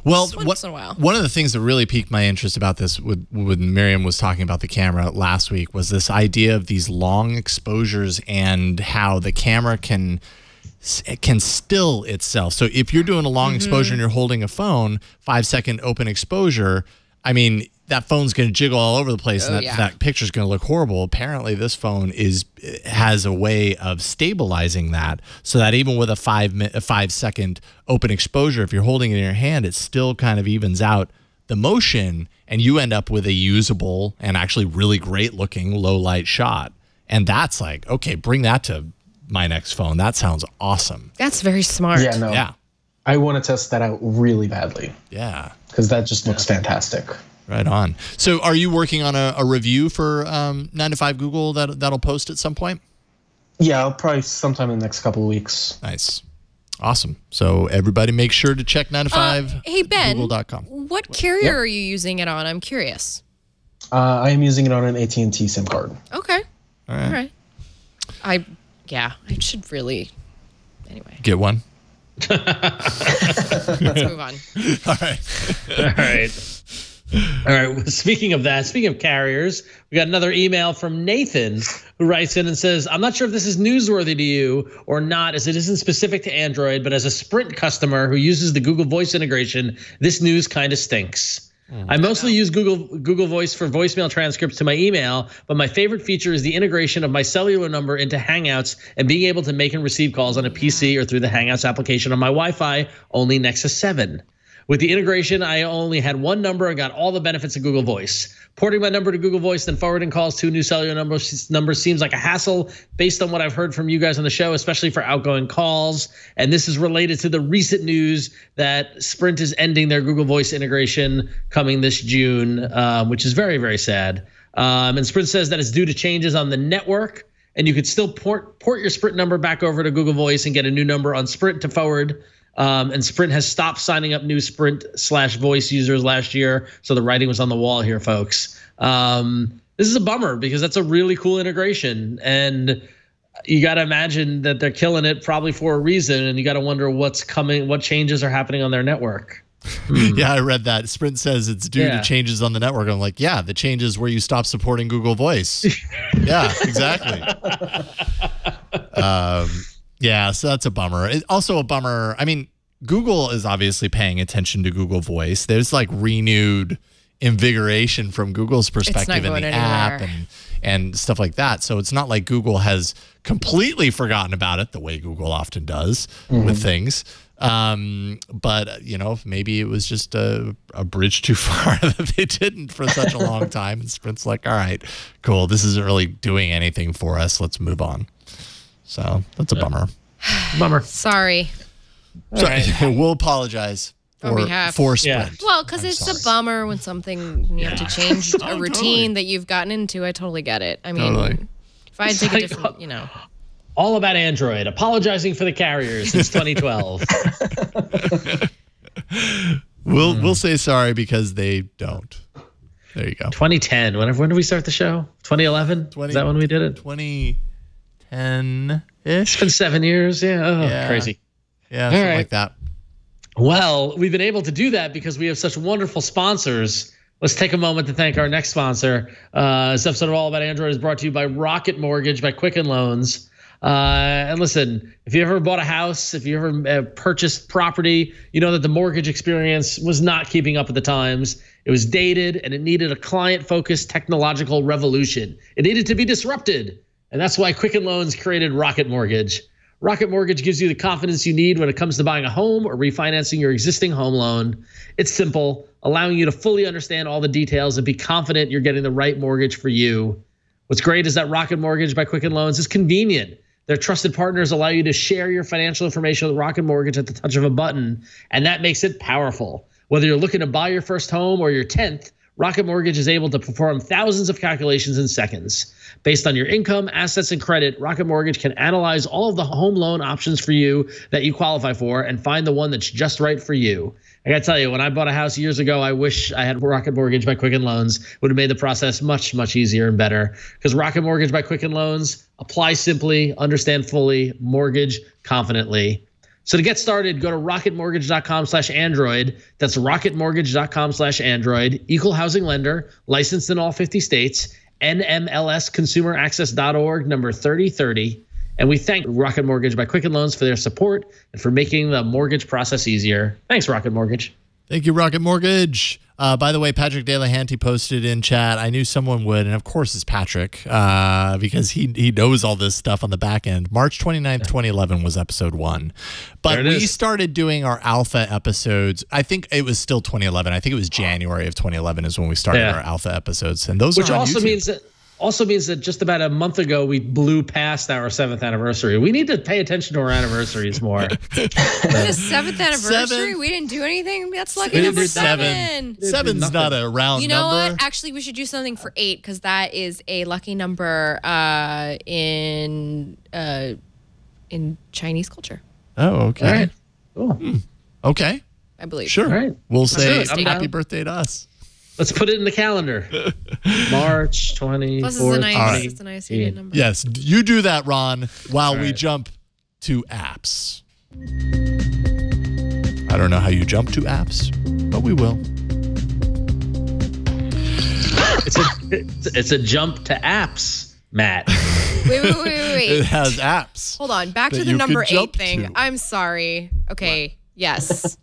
Well, once in a while. One of the things that really piqued my interest about this when Miriam was talking about the camera last week was this idea of these long exposures and how the camera can still itself. So if you're doing a long exposure and you're holding a phone, 5-second open exposure, I mean, that phone's going to jiggle all over the place, and that picture's going to look horrible. Apparently, this phone has a way of stabilizing that, so that even with a 5-second open exposure, if you're holding it in your hand, it still kind of evens out the motion, and you end up with a usable and actually really great-looking low-light shot. And that's like, okay, bring that to my next phone. That sounds awesome. That's very smart. Yeah, no. Yeah. I want to test that out really badly. Yeah. Because that just looks fantastic. Right on. So are you working on a review for 9 to 5 Google that'll post at some point? Yeah, I'll probably sometime in the next couple of weeks. Nice. Awesome. So everybody make sure to check 9 to 5 Hey, Ben, Google.com. what carrier are you using it on? I'm curious. I am using it on an AT&T SIM card. Okay. All right. I should really, anyway. Get one. Let's move on. All right. All right. Speaking of carriers, we got another email from Nathan who writes in and says, I'm not sure if this is newsworthy to you or not, as it isn't specific to Android, but as a Sprint customer who uses the Google Voice integration, this news kind of stinks. I mostly use Google Voice for voicemail transcripts to my email, but my favorite feature is the integration of my cellular number into Hangouts and being able to make and receive calls on a PC or through the Hangouts application on my Wi-Fi, only Nexus 7. With the integration, I only had one number and got all the benefits of Google Voice. Porting my number to Google Voice, then forwarding calls to a new cellular number seems like a hassle based on what I've heard from you guys on the show, especially for outgoing calls. And this is related to the recent news that Sprint is ending their Google Voice integration coming this June, which is very, very sad. And Sprint says that it's due to changes on the network, and you could still port your Sprint number back over to Google Voice and get a new number on Sprint to forward. And Sprint has stopped signing up new Sprint/voice users last year. So the writing was on the wall here, folks. This is a bummer because that's a really cool integration. And you got to imagine that they're killing it probably for a reason. And you got to wonder what's coming, what changes are happening on their network. Yeah, I read that. Sprint says it's due to changes on the network. I'm like, yeah, the changes where you stop supporting Google Voice. Yeah, exactly. Yeah, so that's a bummer. It's also a bummer. I mean, Google is obviously paying attention to Google Voice. There's like renewed invigoration from Google's perspective in the app and stuff like that. So it's not like Google has completely forgotten about it the way Google often does with things. But, you know, maybe it was just a bridge too far that they didn't for such a long time. And Sprint's like, all right, cool. This isn't really doing anything for us. Let's move on. So that's a bummer. Bummer. Sorry. Sorry. We'll apologize for Sprint. Yeah. Well, because it's a bummer when something you have to change a routine that you've gotten into. I totally get it. I mean, if I had taken a different, you know. All about Android, apologizing for the carriers since 2012. We'll say sorry because they don't. There you go. 2010. When did we start the show? 2011? Is that when we did it? 2010-ish. It's been 7 years. Yeah. Crazy. Yeah, something like that. Well, we've been able to do that because we have such wonderful sponsors. Let's take a moment to thank our next sponsor. This episode of All About Android is brought to you by Rocket Mortgage by Quicken Loans. And listen, if you ever bought a house, if you ever purchased property, you know that the mortgage experience was not keeping up with the times. It was dated and it needed a client-focused technological revolution. It needed to be disrupted. And that's why Quicken Loans created Rocket Mortgage. Rocket Mortgage gives you the confidence you need when it comes to buying a home or refinancing your existing home loan. It's simple, allowing you to fully understand all the details and be confident you're getting the right mortgage for you. What's great is that Rocket Mortgage by Quicken Loans is convenient. Their trusted partners allow you to share your financial information with Rocket Mortgage at the touch of a button, and that makes it powerful. Whether you're looking to buy your first home or your 10th, Rocket Mortgage is able to perform thousands of calculations in seconds. Based on your income, assets, and credit, Rocket Mortgage can analyze all of the home loan options for you that you qualify for and find the one that's just right for you. I gotta tell you, when I bought a house years ago, I wish I had Rocket Mortgage by Quicken Loans. It would have made the process much, much easier and better. Because Rocket Mortgage by Quicken Loans, apply simply, understand fully, mortgage confidently. So to get started, go to rocketmortgage.com/Android. That's rocketmortgage.com/Android. Equal housing lender, licensed in all 50 states. NMLSconsumeraccess.org, number 3030. And we thank Rocket Mortgage by Quicken Loans for their support and for making the mortgage process easier. Thanks, Rocket Mortgage. Thank you, Rocket Mortgage. By the way, Patrick Delahanty posted in chat. I knew someone would, and of course it's Patrick, because he knows all this stuff on the back end. March 29th, 2011 was episode 1. But we started doing our alpha episodes. I think it was still 2011. I think it was January of 2011 is when we started our alpha episodes. And those Which are on also YouTube. means that also means that just about a month ago, we blew past our 7th anniversary. We need to pay attention to our anniversaries more. The 7th anniversary? We didn't do anything? That's lucky number 7. 7's not a round number. You know what? Actually, we should do something for 8 because that is a lucky number in Chinese culture. Oh, okay. All right. Cool. Okay. I believe. Sure. All right. We'll say I'm happy birthday to us. Let's put it in the calendar. March 24th. Plus, it's a nice unit number. Yes, you do that, Ron, while we jump to apps. I don't know how you jump to apps, but we will. It's a jump to apps, Matt. Wait. It has apps. Hold on. Back to the number 8 thing. I'm sorry. Okay. What? Yes.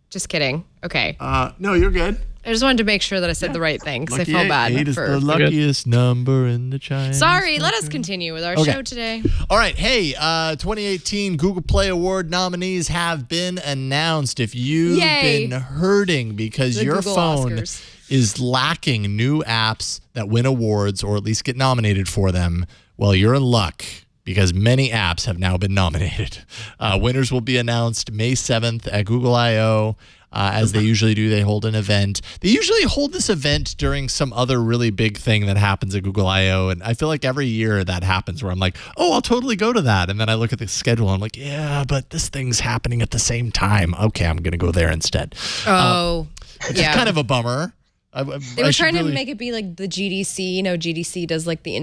Just kidding. Okay. No, you're good. I just wanted to make sure that I said the right thing because I felt bad. 8 is the luckiest number in the Chinese. Sorry, let us continue with our show today. All right. Hey, 2018 Google Play Award nominees have been announced. If you've been hurting because your Google phone Oscars is lacking new apps that win awards or at least get nominated for them, well, you're in luck because many apps have now been nominated. Winners will be announced May 7th at Google I/O. As they usually do, they hold an event. They usually hold this event during some other really big thing that happens at Google I/O. And I feel like every year that happens where I'm like, oh, I'll totally go to that. And then I look at the schedule and I'm like, yeah, but this thing's happening at the same time. Okay, I'm going to go there instead. Which is kind of a bummer. They were trying to make it be like the GDC. You know, GDC does like they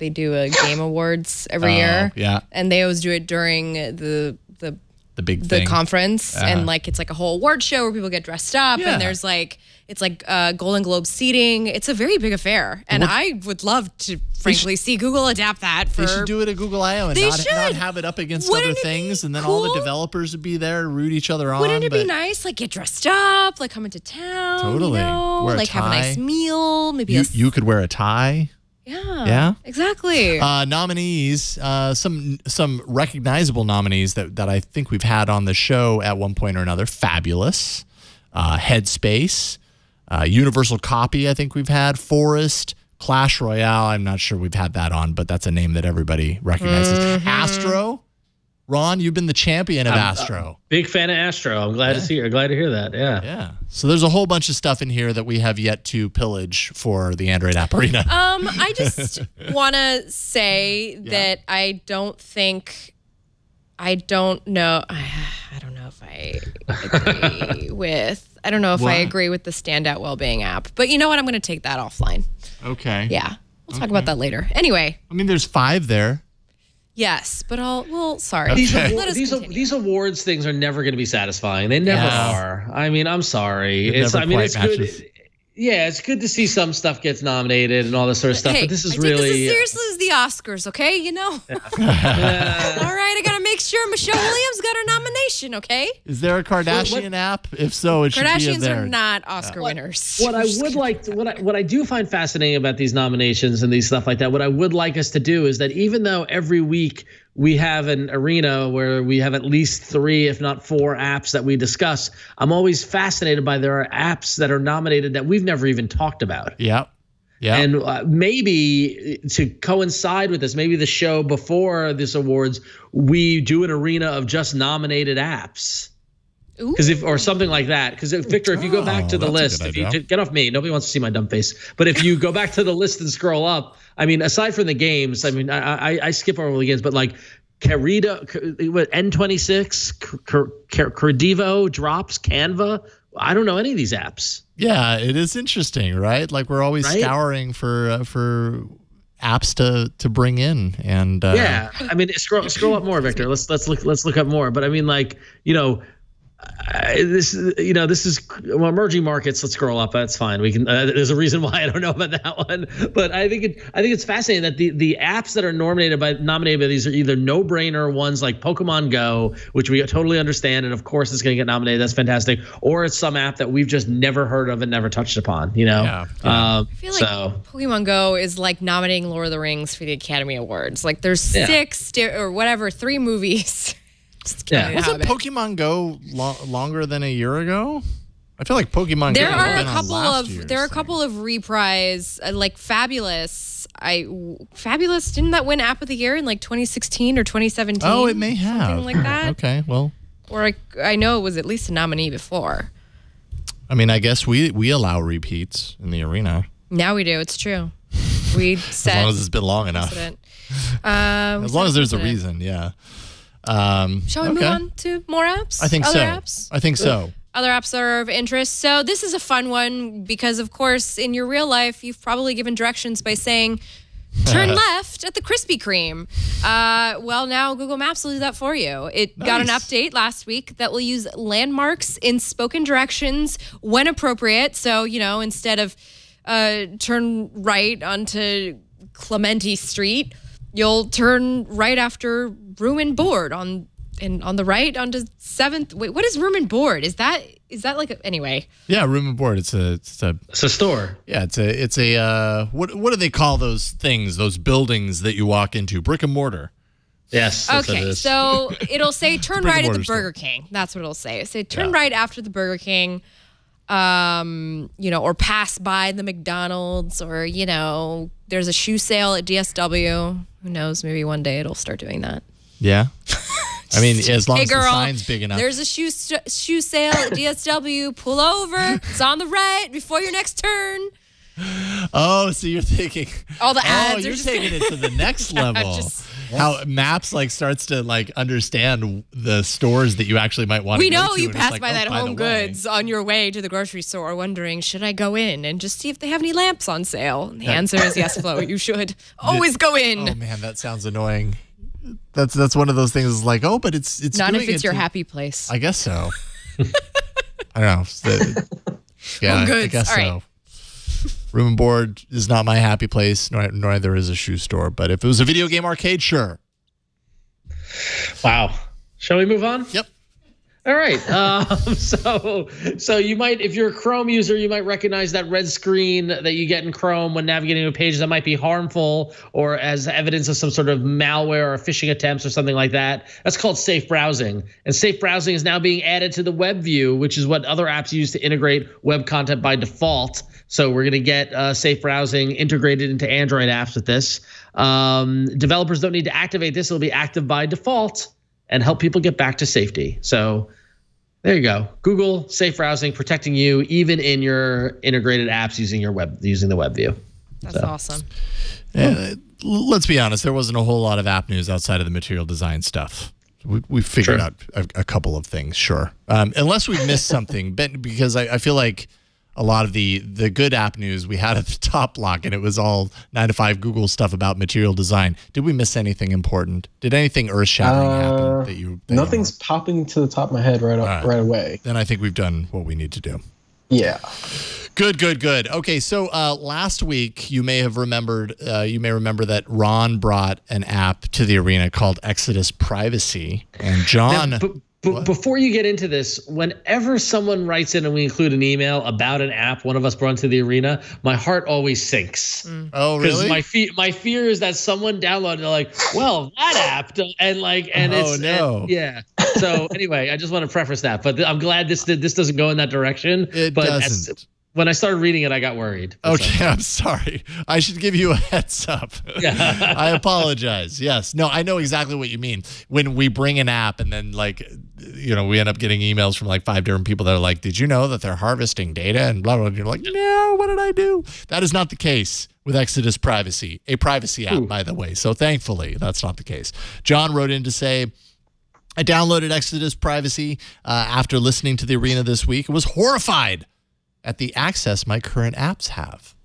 do a game awards every year. Yeah. And they always do it during the big thing. The conference, and like it's like a whole award show where people get dressed up, and there's like it's like Golden Globe seating. It's a very big affair, and I would love to, frankly, see Google adapt that. They should do it at Google I/O and not have it up against other things, and then all the developers would be there to root each other on. Wouldn't it be nice? Like get dressed up, like come into town, totally, you know? Wear a like tie. have a nice meal, maybe you could wear a tie. Yeah, exactly. Nominees, some recognizable nominees that I think we've had on the show at one point or another. Fabulous, Headspace, Universal Copy I think we've had, Forest, Clash Royale. I'm not sure we've had that on, but that's a name that everybody recognizes. Astro. Ron, you've been the champion of Astro. Big fan of Astro. I'm glad to see you. Glad to hear that. Yeah. So there's a whole bunch of stuff in here that we have yet to pillage for the Android App Arena. I just want to say that I don't know if I agree with. I don't know if I agree with the standout well-being app. But you know what? I'm going to take that offline. Okay. Yeah. We'll talk about that later. Anyway. I mean, there's 5 there. Yes, but sorry. These awards things are never going to be satisfying. They never are. I mean, I'm sorry. It's good. Yeah, it's good to see some stuff gets nominated and all this sort of stuff. But this is really this as seriously as the Oscars, okay? You know. All right, I gotta make sure Michelle Williams got her nomination, okay? Is there a Kardashian app? If so, it should be in there. Kardashians are not Oscar winners. What I would like, what I do find fascinating about these nominations and these stuff like that, what I would like us to do is that even though every week we have an arena where we have at least 3, if not 4 apps that we discuss, I'm always fascinated by there are apps that are nominated that we've never even talked about. Yeah. And maybe to coincide with this, maybe the show before this awards, we do an arena of just nominated apps. Because or something like that. Because Victor, if you go back to the list, get off me. Nobody wants to see my dumb face. But if you go back to the list and scroll up, I mean, aside from the games, I mean, I skip over the games, but like Carita, N26, Credivo, Drops, Canva. I don't know any of these apps. Yeah, it is interesting, right? Like we're always scouring for apps to bring in, and I mean, scroll up more, Victor. Let's look up more. But I mean, like this is emerging markets. Let's scroll up. That's fine. We can. There's a reason why I don't know about that one, but I think it's fascinating that the apps that are nominated by these are either no-brainer ones like Pokemon Go, which we totally understand, and of course it's going to get nominated. That's fantastic. Or it's some app that we've just never heard of and never touched upon. I feel like Pokemon Go is like nominating Lord of the Rings for the Academy Awards. Like there's 6 or whatever, 3 movies. Wasn't Pokemon Go longer than a year ago? I feel like Pokemon. There are a couple of reprise, like Fabulous. Fabulous, didn't that win App of the Year in like 2016 or 2017? Oh, it may have. Something like that. Okay, well. Or I know it was at least a nominee before. I mean, I guess we allow repeats in the arena. Now we do. It's true. We said as long as it's been long enough. As long as there's a reason, yeah. Shall we move on to more apps? I think Other so. apps? I think so. Other apps that are of interest. So this is a fun one because, of course, in your real life, you've probably given directions by saying, turn left at the Krispy Kreme. Well, now Google Maps will do that for you. It got an update last week that will use landmarks in spoken directions when appropriate. So, instead of turn right onto Clementi Street, you'll turn right after Room and Board on the right onto 7th. Wait, what is Room and Board? Is that like anyway? Yeah, Room and Board. It's a store. Yeah, it's a what do they call those things? Those buildings that you walk into? Brick and mortar. Yes. Okay, so it'll say turn right at the Burger King. That's what it'll say. Say turn right after the Burger King. Or pass by the McDonald's, or there's a shoe sale at DSW. Who knows? Maybe one day it'll start doing that. Yeah. I mean, as long as the sign's big enough. There's a shoe sale at DSW. Pull over. It's on the right before your next turn. Oh, so you're thinking all the ads. You're taking it to the next level. How Maps starts to understand the stores that you actually might want to go to. We know you pass by that Home Goods on your way to the grocery store wondering, should I go in and just see if they have any lamps on sale? And the answer is yes, Flo, you should always go in. Oh man, that sounds annoying. That's one of those things but it's not if it's your happy place. I guess so. I don't know. Yeah, Home Goods. I guess all so. Right. Room and Board is not my happy place, neither is a shoe store. But if it was a video game arcade, sure. Wow. Shall we move on? Yep. All right. So you might, if you're a Chrome user, you might recognize that red screen that you get in Chrome when navigating a page that might be harmful or as evidence of some sort of malware or phishing attempts or something like that. That's called safe browsing. And safe browsing is now being added to the web view, which is what other apps use to integrate web content by default. So we're going to get safe browsing integrated into Android apps with this. Developers don't need to activate this. It'll be active by default and help people get back to safety. So there you go. Google safe browsing, protecting you even in your integrated apps using the web view. That's awesome. Let's be honest. There wasn't a whole lot of app news outside of the material design stuff. We figured out a couple of things, sure. Unless we missed something, because I feel like a lot of the good app news we had at the top block, and it was all 9 to 5 Google stuff about material design. Did we miss anything important? Did anything earth-shattering happen that you? Nothing's popping to the top of my head right away. Then I think we've done what we need to do. Yeah. Good. Okay, so last week you may remember that Ron brought an app to the arena called Exodus Privacy, and John. But before you get into this, whenever someone writes in and we include an email about an app one of us brought to the arena, my heart always sinks. Oh, really? Because my fear is that someone downloaded, they're like, well, that app, yeah. So anyway, I just want to preface that, but I'm glad this doesn't go in that direction. It doesn't. When I started reading it, I got worried. Okay, I'm sorry. I should give you a heads up. Yeah. I apologize. Yes. No, I know exactly what you mean. When we bring an app and then we end up getting emails from 5 different people that are like, did you know that they're harvesting data and blah, blah, blah. And you're like, no, what did I do? That is not the case with Exodus Privacy, a privacy app, by the way. So thankfully, that's not the case. John wrote in to say, I downloaded Exodus Privacy after listening to the arena this week and was horrified at the access my current apps have.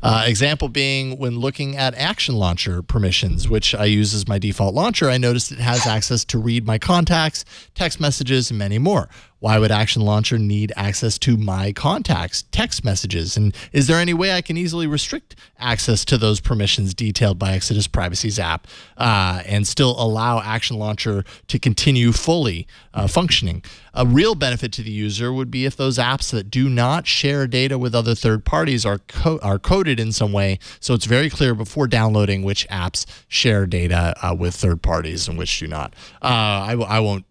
Example being when looking at Action Launcher permissions, which I use as my default launcher, I noticed it has access to read my contacts, text messages, and many more. Why would Action Launcher need access to my contacts, text messages? And is there any way I can easily restrict access to those permissions detailed by Exodus Privacy's app and still allow Action Launcher to continue fully functioning? A real benefit to the user would be if those apps that do not share data with other third parties are coded in some way, so it's very clear before downloading which apps share data with third parties and which do not. I won't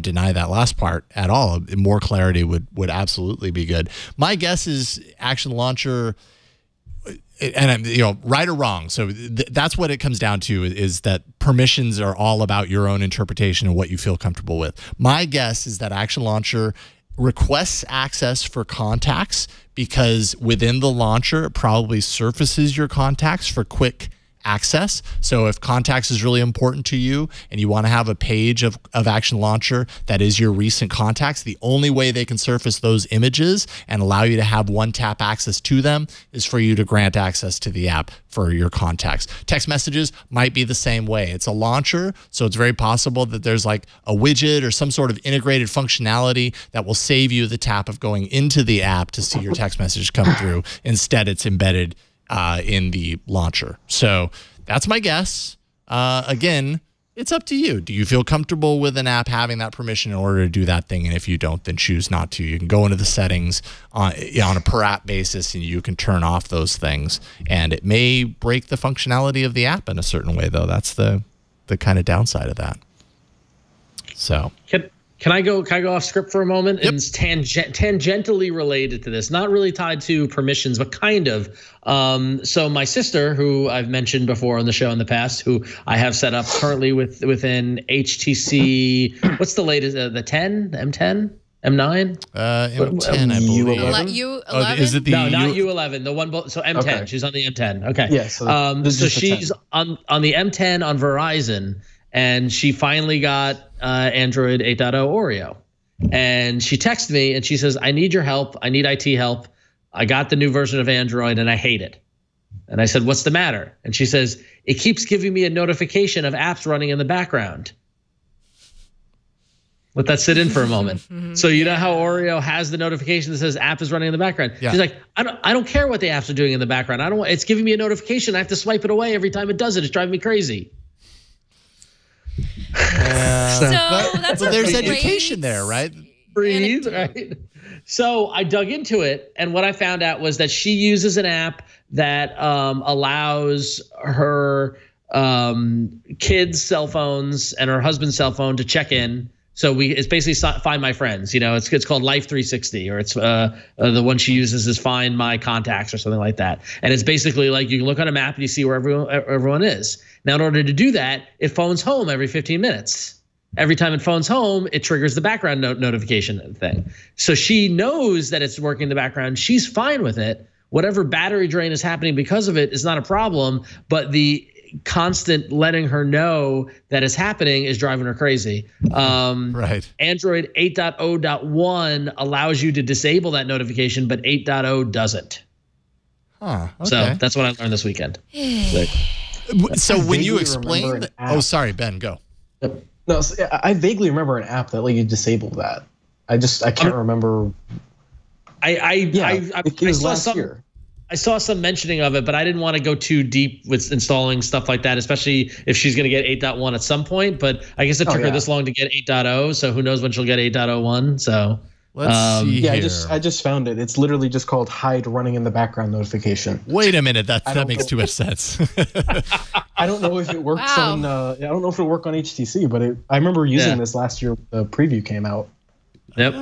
deny that last part at all. More clarity would absolutely be good. My guess is Action Launcher, and right or wrong. So that's what it comes down to, is that permissions are all about your own interpretation and what you feel comfortable with. My guess is that Action Launcher requests access for contacts because within the launcher, it probably surfaces your contacts for quick access. So if contacts is really important to you and you want to have a page of Action Launcher that is your recent contacts, the only way they can surface those images and allow you to have one-tap access to them is for you to grant access to the app for your contacts. Text messages might be the same way. It's a launcher, so it's very possible that there's like a widget or some sort of integrated functionality that will save you the tap of going into the app to see your text message come through. Instead, it's embedded in the launcher. So that's my guess. Again, it's up to you. Do you feel comfortable with an app having that permission in order to do that thing? And if you don't, then choose not to. You can go into the settings on a per app basis and you can turn off those things. And it may break the functionality of the app in a certain way, though. That's the kind of downside of that. So Can I go off script for a moment? Yep. It's tangentially related to this, not really tied to permissions, but kind of. So my sister, who I've mentioned before on the show in the past, who I have set up currently within HTC. What's the latest? The 10, the M10, M9, M10, I believe. U11. Is it the no, not U11. The one. So M10. Okay. She's on the M10. Okay. Yeah. So she's on the M10 on Verizon. And she finally got Android 8.0 Oreo. And she texted me and she says, I need your help. I need IT help. I got the new version of Android and I hate it. And I said, what's the matter? And she says, it keeps giving me a notification of apps running in the background. Let that sit in for a moment. So you know how Oreo has the notification that says app is running in the background. Yeah. She's like, I don't care what the apps are doing in the background. It's giving me a notification. I have to swipe it away every time it does it. It's driving me crazy. That's there's education there, right? Breathe, right? So I dug into it, and what I found out was that she uses an app that allows her kids' cell phones and her husband's cell phone to check in. So it's basically Find My Friends. It's called Life 360, or it's the one she uses is Find My Contacts or something like that. And it's basically like you can look on a map and you see where everyone is. Now, in order to do that, it phones home every 15 minutes. Every time it phones home, it triggers the background notification thing. So she knows that it's working in the background. She's fine with it. Whatever battery drain is happening because of it is not a problem, but the constant letting her know that it's happening is driving her crazy. Right. Android 8.0.1 allows you to disable that notification, but 8.0 doesn't. Huh. Okay. So that's what I learned this weekend. So when you explain, sorry, Ben, go. No, so I vaguely remember an app that let you disable that. I can't remember. It was last year. I saw some mentioning of it, but I didn't want to go too deep with installing stuff like that, especially if she's going to get 8.1 at some point. But I guess it took her this long to get 8.0, so who knows when she'll get 8.01. So let's see here. I just found it. It's literally just called hide running in the background notification. Wait a minute, that makes too much sense. I don't know if it works on. I don't know if it'll work on HTC, but I remember using this last year. The preview came out. Yep.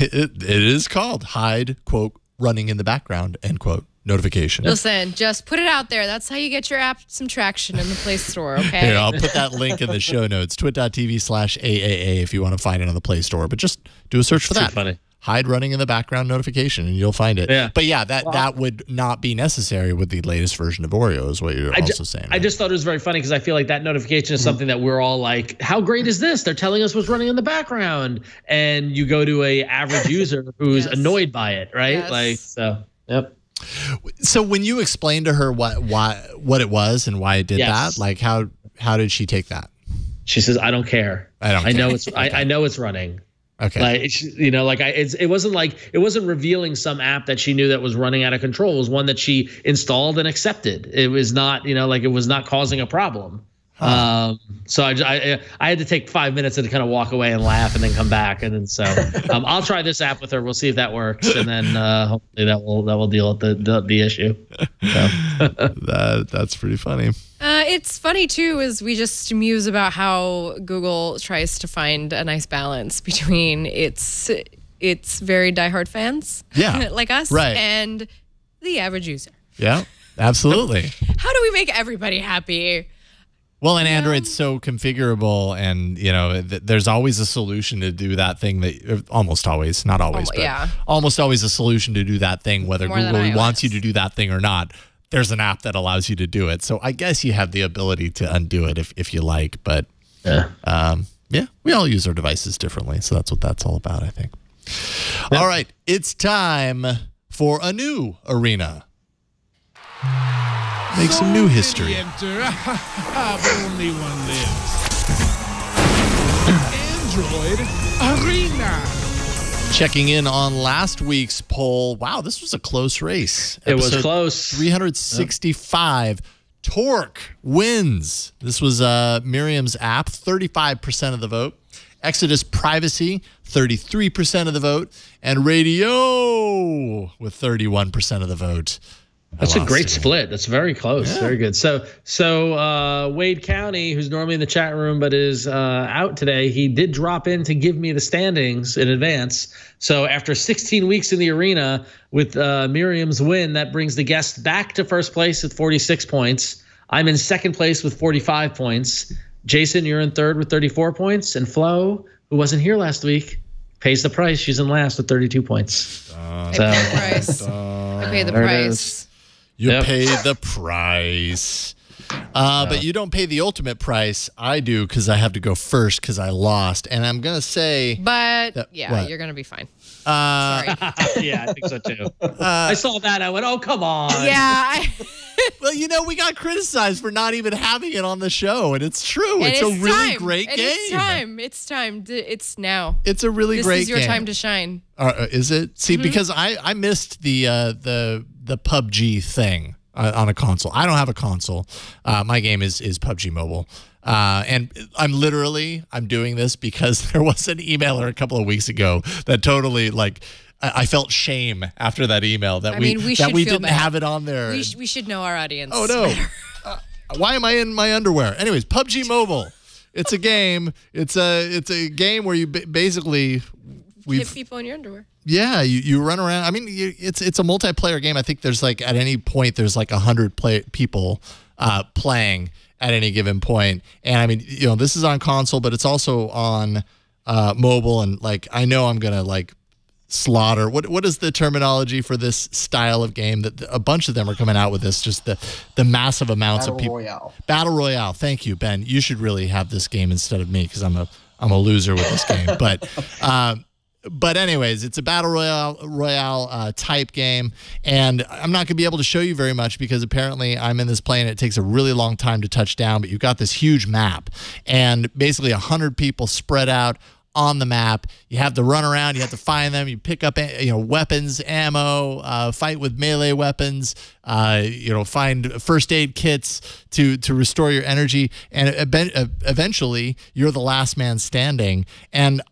It is called hide quote running in the background end quote notification. Listen, just put it out there. That's how you get your app some traction in the Play Store, okay? Here, I'll put that link in the show notes, twit.tv/AAA if you want to find it on the Play Store. But just do a search for that. Funny. Hide running in the background notification and you'll find it. Yeah. But yeah, that would not be necessary with the latest version of Oreo is what you're also saying. Right? I just thought it was very funny because I feel like that notification is something that we're all like, how great is this? They're telling us what's running in the background. And you go to a average user who's annoyed by it, right? Yes. Yep. So when you explained to her what it was and wit did that, like how did she take that? She says, I don't care. I know it's okay. I know it's running. Okay. Like it wasn't revealing some app that she knew that was running out of control. It was one that she installed and accepted. It was not, it was not causing a problem. So I had to take 5 minutes and kind of walk away and laugh and then come back, and then so I'll try this app with her. We'll see if that works, and then hopefully that will deal with the issue. So. That's pretty funny. It's funny too, is we just muse about how Google tries to find a nice balance between its very diehard fans, like us, and the average user. Yeah, absolutely. How do we make everybody happy? Well, and Android's so configurable, and there's always a solution to do that thing almost always, not always, but almost always a solution to do that thing, whether Google wants you to do that thing or not. There's an app that allows you to do it. So I guess you have the ability to undo it if you like, but we all use our devices differently. So that's what that's all about, I think. Yeah. All right, it's time for a new arena. Make some new history. Only one lives. Android Arena. Checking in on last week's poll. Wow, this was a close race. It was close. 365. Torque wins. This was Miriam's app, 35% of the vote. Exodus Privacy, 33% of the vote. And Radio with 31% of the vote. That's a great split. That's very close. Yeah. Very good. So Wade County, who's normally in the chat room but is out today, he did drop in to give me the standings in advance. So after 16 weeks in the arena with Miriam's win, that brings the guest back to first place with 46 points. I'm in second place with 45 points. Jason, you're in third with 34 points. And Flo, who wasn't here last week, pays the price. She's in last with 32 points. I pay the price. You pay the price. But you don't pay the ultimate price. I do, because I have to go first because I lost. And I'm going to say... But, you're going to be fine. Sorry. Yeah, I think so, too. I saw that. I went, oh, come on. Yeah. Well, we got criticized for not even having it on the show. And it's true. It's a really great game. It's time. It's now. It's a really great game. This is your time to shine. Is it? See, because I missed the PUBG thing on a console. I don't have a console. My game is PUBG Mobile. And I'm doing this because there was an emailer a couple of weeks ago that totally I felt shame after that email that we didn't have it on there. We should know our audience. Oh no. Why am I in my underwear? Anyways, PUBG Mobile. It's a game. It's a game where you basically hit people in your underwear. Yeah, you run around. I mean, it's a multiplayer game. I think there's at any point there's 100 people playing at any given point. And I mean, this is on console, but it's also on mobile. And I know I'm gonna slaughter. What is the terminology for this style of game? That a bunch of them are coming out with this. Just the massive amounts of people. Battle Royale. Thank you, Ben. You should really have this game instead of me because I'm a loser with this game. But anyways, it's a battle royale type game, and I'm not going to be able to show you very much because apparently I'm in this plane. It takes a really long time to touch down, but you've got this huge map, and basically 100 people spread out on the map. You have to run around. You have to find them. You pick up weapons, ammo, fight with melee weapons. Find first aid kits to restore your energy, and eventually you're the last man standing. And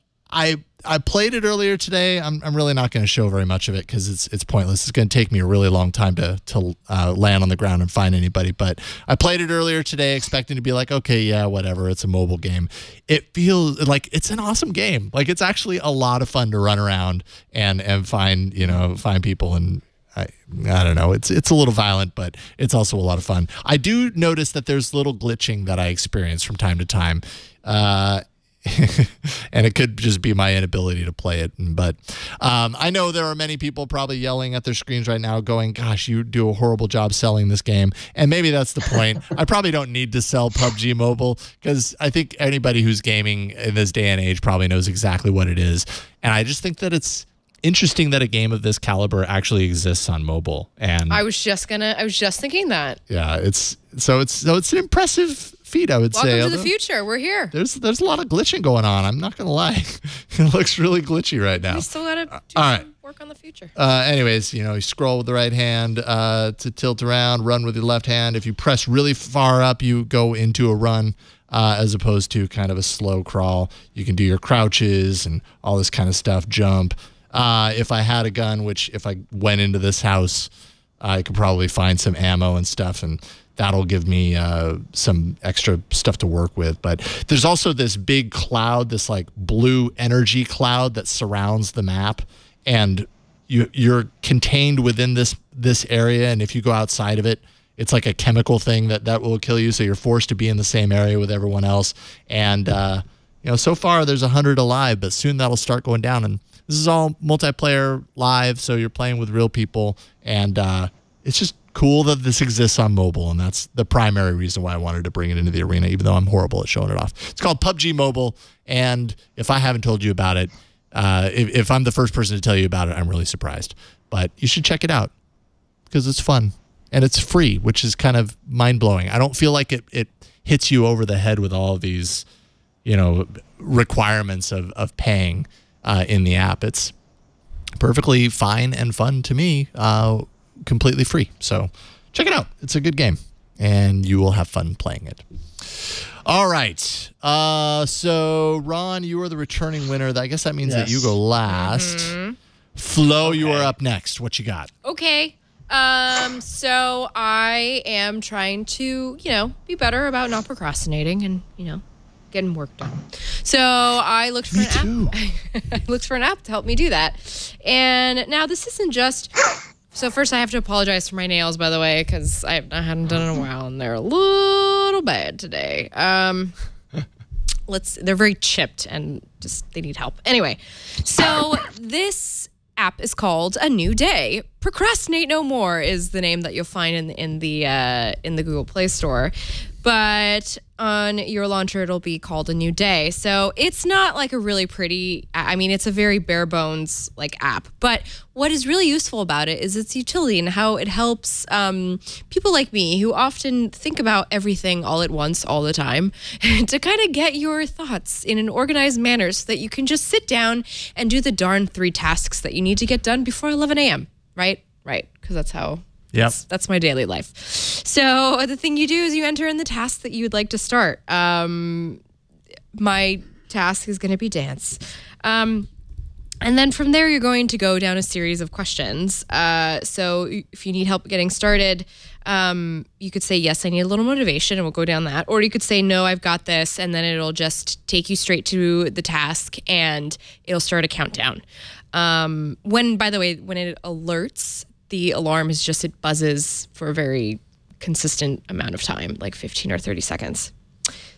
I played it earlier today. I'm really not going to show very much of it because it's pointless. It's going to take me a really long time to land on the ground and find anybody. But I played it earlier today expecting to be okay, yeah, whatever. It's a mobile game. It feels like it's an awesome game. It's actually a lot of fun to run around and find people. And I don't know. It's a little violent, but it's also a lot of fun. I do notice that there's little glitching that I experience from time to time. And it could just be my inability to play it. But I know there are many people probably yelling at their screens right now going, gosh, you do a horrible job selling this game. And maybe that's the point. I probably don't need to sell PUBG Mobile because I think anybody who's gaming in this day and age probably knows exactly what it is. And I just think that it's interesting that a game of this caliber actually exists on mobile. And I was just thinking that. Yeah, it's an impressive feat, I would say. Welcome to the future. We're here. There's a lot of glitching going on. I'm not gonna lie. It looks really glitchy right now. We still gotta all right. work on the future. Anyways, you scroll with the right hand to tilt around, run with your left hand. If you press really far up, you go into a run as opposed to kind of a slow crawl. You can do your crouches and all this kind of stuff, jump. If I had a gun, which if I went into this house, I could probably find some ammo and stuff, and that'll give me some extra stuff to work with. But there's also this big cloud, this like blue energy cloud that surrounds the map, and you're contained within this area. And if you go outside of it, it's like a chemical thing that will kill you. So you're forced to be in the same area with everyone else. And so far there's 100 alive, but soon that'll start going down. And this is all multiplayer live, so you're playing with real people, and it's just cool that this exists on mobile, and that's the primary reason why I wanted to bring it into the arena, even though I'm horrible at showing it off. It's called PUBG Mobile, and if I haven't told you about it, if I'm the first person to tell you about it, I'm really surprised. But you should check it out because it's fun, and it's free, which is kind of mind-blowing. I don't feel like it hits you over the head with all of these, requirements of paying in the app. It's perfectly fine and fun to me, completely free. So check it out. It's a good game, and you will have fun playing it. All right. So, Ron, you are the returning winner. I guess that means that you go last. Flo, you are up next. What you got? Okay. So I am trying to, be better about not procrastinating and, getting work done. So I looked for an app. I looked for an app to help me do that. And now this isn't just... So first I have to apologize for my nails, by the way, because I hadn't done it in a while, and they're a little bad today. They're very chipped and just they need help. Anyway, so this app is called A New Day. Procrastinate No More is the name that you'll find in the Google Play Store. But on your launcher, it'll be called A New Day. So it's not like a really pretty, it's a very bare bones app. But what is really useful about it is its utility and how it helps people like me who often think about everything all at once, all the time, to kind of get your thoughts in an organized manner so that you can just sit down and do the darn 3 tasks that you need to get done before 11 a.m., right? Right, because that's how... Yep. That's my daily life. So the thing you do is you enter in the task that you would like to start. My task is going to be dance. And then from there, you're going to go down a series of questions. So if you need help getting started, you could say, yes, I need a little motivation, and we'll go down that. Or you could say, no, I've got this, and then it'll just take you straight to the task, and it'll start a countdown. By the way, when it alerts, the alarm is just, it buzzes for a very consistent amount of time, like 15 or 30 seconds.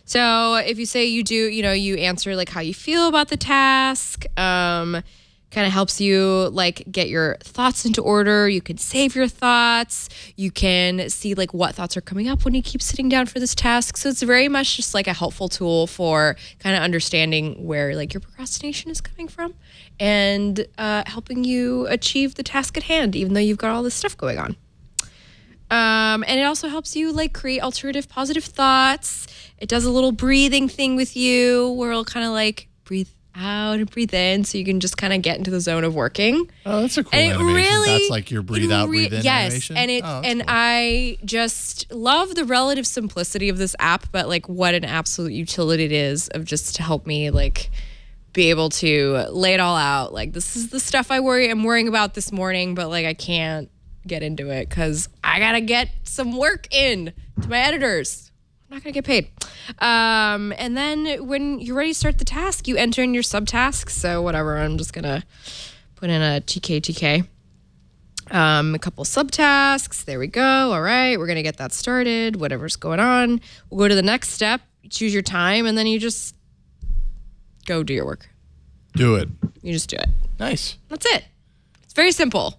So if you say you do, you answer how you feel about the task, kind of helps you get your thoughts into order. You can save your thoughts. You can see what thoughts are coming up when you keep sitting down for this task. So it's very much just a helpful tool for kind of understanding where your procrastination is coming from and helping you achieve the task at hand, even though you've got all this stuff going on. And it also helps you create alternative positive thoughts. It does a little breathing thing with you where it'll kind of breathe out and breathe in, so you can just kind of get into the zone of working. Oh, that's a cool animation. That's your breathe out, breathe in animation. Yes, and cool. I just love the relative simplicity of this app, but what an absolute utility it is of just to help me be able to lay it all out. This is the stuff I'm worrying about this morning, but I can't get into it because I gotta get some work in to my editors. I'm not gonna get paid. And then when you're ready to start the task, you enter in your subtasks. So whatever, I'm just gonna put in a TK. A couple subtasks. There we go. All right, we're gonna get that started. Whatever's going on, we'll go to the next step. You choose your time, and then you just go do your work. Do it. You just do it. Nice. That's it. It's very simple.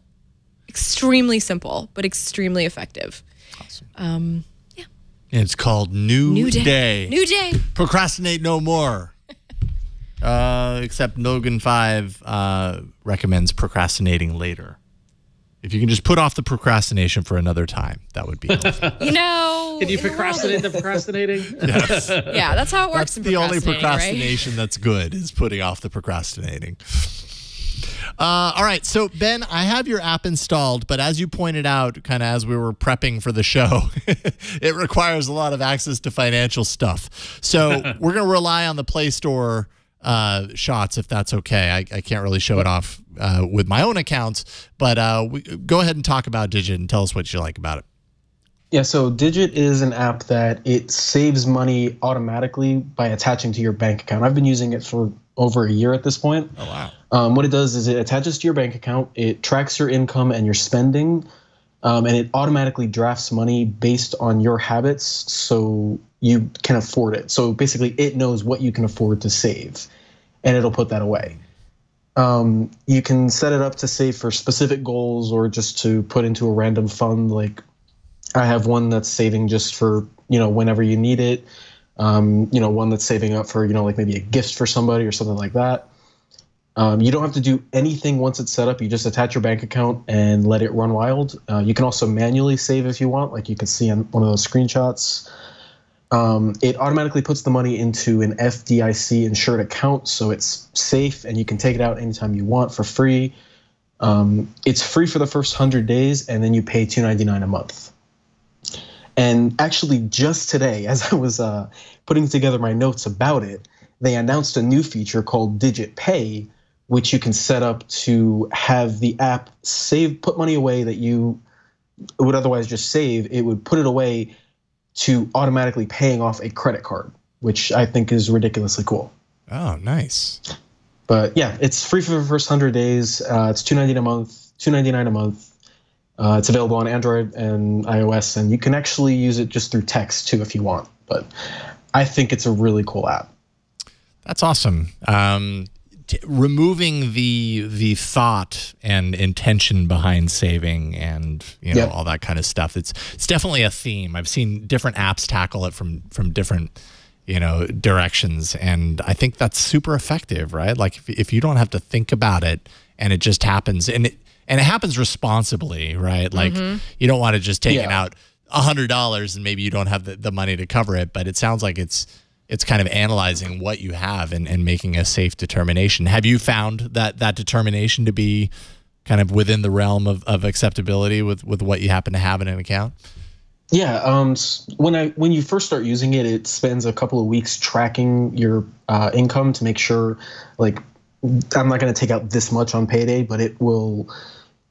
Extremely simple, but extremely effective. Awesome. Yeah. And it's called New Day. New Day. Procrastinate no more. Except Logan 5 recommends procrastinating later. If you can just put off the procrastination for another time, that would be helpful. Can you procrastinate the procrastinating? Yes. Yeah, that's how it works. That's the only procrastination that's good, is putting off the procrastinating. All right. So, Ben, I have your app installed, but as you pointed out, kind of as we were prepping for the show, it requires a lot of access to financial stuff. So we're going to rely on the Play Store shots, if that's okay. I can't really show it off with my own accounts, but go ahead and talk about Digit and tell us what you like about it. Yeah, so Digit is an app that it saves money automatically by attaching to your bank account. I've been using it for over a year at this point. Oh, wow. What it does is it attaches to your bank account, it tracks your income and your spending, and it automatically drafts money based on your habits so you can afford it. So basically, it knows what you can afford to save, and it'll put that away. You can set it up to save for specific goals or just to put into a random fund. Like I have one that's saving just for, whenever you need it. One that's saving up for, like maybe a gift for somebody or something like that. You don't have to do anything once it's set up. You just attach your bank account and let it run wild. You can also manually save if you want, like you can see on one of those screenshots. It automatically puts the money into an FDIC insured account, so it's safe and you can take it out anytime you want for free. It's free for the first 100 days, and then you pay $2.99 a month. And actually, just today, as I was putting together my notes about it, they announced a new feature called Digit Pay, which you can set up to have the app put money away that you would otherwise just save. It would put it away to automatically paying off a credit card, which I think is ridiculously cool. Oh, nice. But yeah, it's free for the first 100 days. It's $2.99 a month. It's available on Android and iOS, and you can actually use it just through text too if you want. But I think it's a really cool app. That's awesome. Removing the thought and intention behind saving and all that kind of stuff. It's definitely a theme. I've seen different apps tackle it from different directions, and I think that's super effective, right? Like if you don't have to think about it and it just happens, and it happens responsibly, right? Like you don't want to just take out $100 and maybe you don't have the money to cover it, but it sounds like it's kind of analyzing what you have and making a safe determination. Have you found that determination to be kind of within the realm of acceptability with what you happen to have in an account? Yeah, when you first start using it, it spends a couple of weeks tracking your income to make sure, like, I'm not going to take out this much on payday, but it will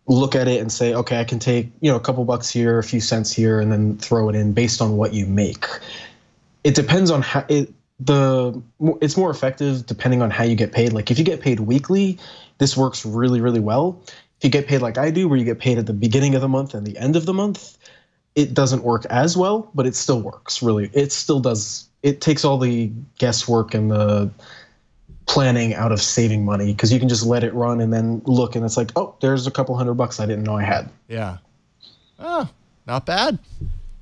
look at it and say, okay, I can take a couple bucks here, a few cents here, and then throw it in based on what you make. It depends on how it's more effective depending on how you get paid. Like if you get paid weekly, this works really, really well. If you get paid like I do, where you get paid at the beginning of the month and the end of the month, it doesn't work as well, but it still works really. It still does. It takes all the guesswork and the planning out of saving money because you can just let it run and then look and it's like, oh, there's a couple $100 I didn't know I had. Yeah. Oh, not bad.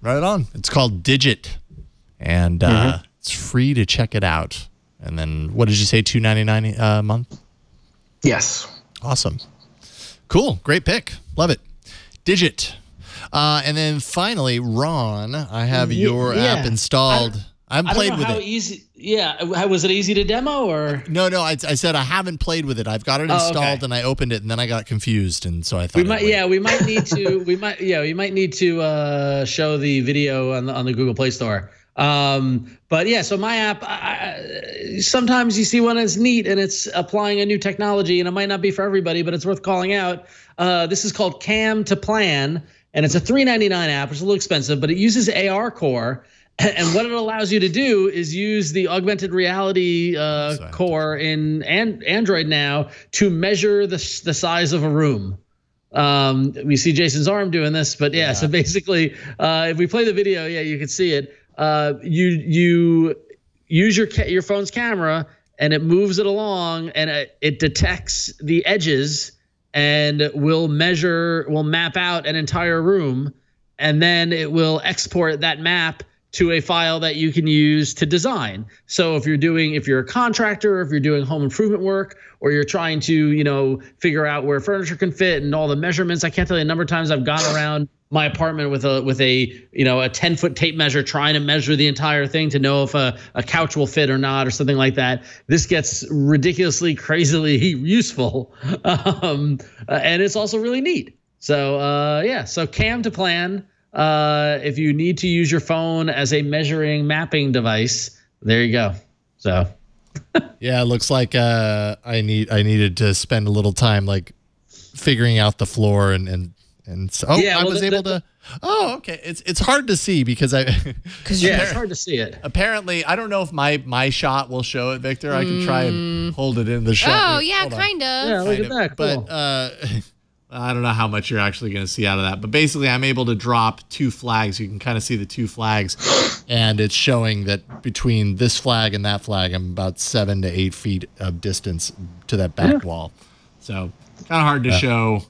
Right on. It's called Digit. And it's free to check it out. And then what did you say, $2.99 a month? Yes. Awesome. Cool. Great pick. Love it. Digit. And then finally, Ron, I have your app installed. I haven't played with it. Easy. Yeah. Was it easy to demo or? No. I said I haven't played with it. I've got it installed and I opened it and then I got confused and so I thought we might need to show the video on the Google Play Store. But yeah, so my app, sometimes you see one that's neat and it's applying a new technology and it might not be for everybody, but it's worth calling out. This is called Cam to Plan, and it's a $3.99 app. It's a little expensive, but it uses AR Core. And what it allows you to do is use the augmented reality core in Android now to measure the size of a room. We see Jason's arm doing this, but yeah. So basically, if we play the video, you can see it. You use your phone's camera and it moves it along and it detects the edges and will map out an entire room, and then it will export that map to a file that you can use to design. So if you're a contractor, if you're doing home improvement work, or you're trying to, figure out where furniture can fit and all the measurements, I can't tell you the number of times I've gone around my apartment with a 10-foot tape measure, trying to measure the entire thing to know if a couch will fit or not or something like that. This gets ridiculously, crazily useful, and it's also really neat. So so cam to plan. If you need to use your phone as a measuring mapping device, there you go. So yeah, it looks like I needed to spend a little time like figuring out the floor and so I was able to. Oh, okay. It's hard to see because it's hard to see it. Apparently, I don't know if my shot will show it, Victor. I can try and hold it in the shot. Oh yeah, kind of. Yeah, look at that. Cool. But I don't know how much you're actually going to see out of that. But basically, I'm able to drop 2 flags. You can kind of see the 2 flags, and it's showing that between this flag and that flag, I'm about 7 to 8 feet of distance to that back wall. So kind of hard to show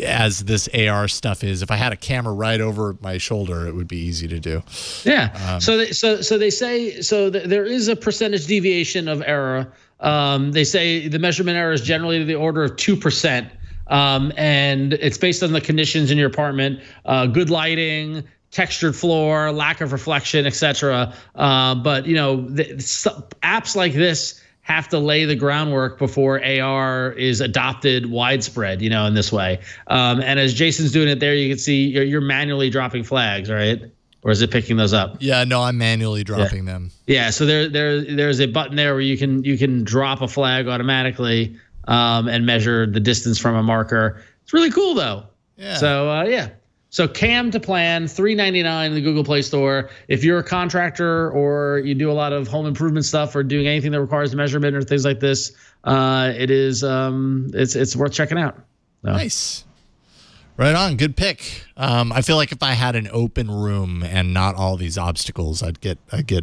as this AR stuff is. If I had a camera right over my shoulder, it would be easy to do. Yeah. So they say there is a percentage deviation of error. They say the measurement error is generally to the order of 2%. And it's based on the conditions in your apartment, good lighting, textured floor, lack of reflection, etc. But apps like this have to lay the groundwork before AR is adopted widespread, in this way. And as Jason's doing it there, you can see you're manually dropping flags, right? Or is it picking those up? Yeah, no, I'm manually dropping them. Yeah, so there's a button there where you can drop a flag automatically. And measure the distance from a marker. It's really cool though. Yeah. So So cam to plan, $3.99 in the Google Play Store. If you're a contractor or you do a lot of home improvement stuff or doing anything that requires measurement or things like this, it's worth checking out. So. Nice. Right on. Good pick. I feel like if I had an open room and not all these obstacles, I'd get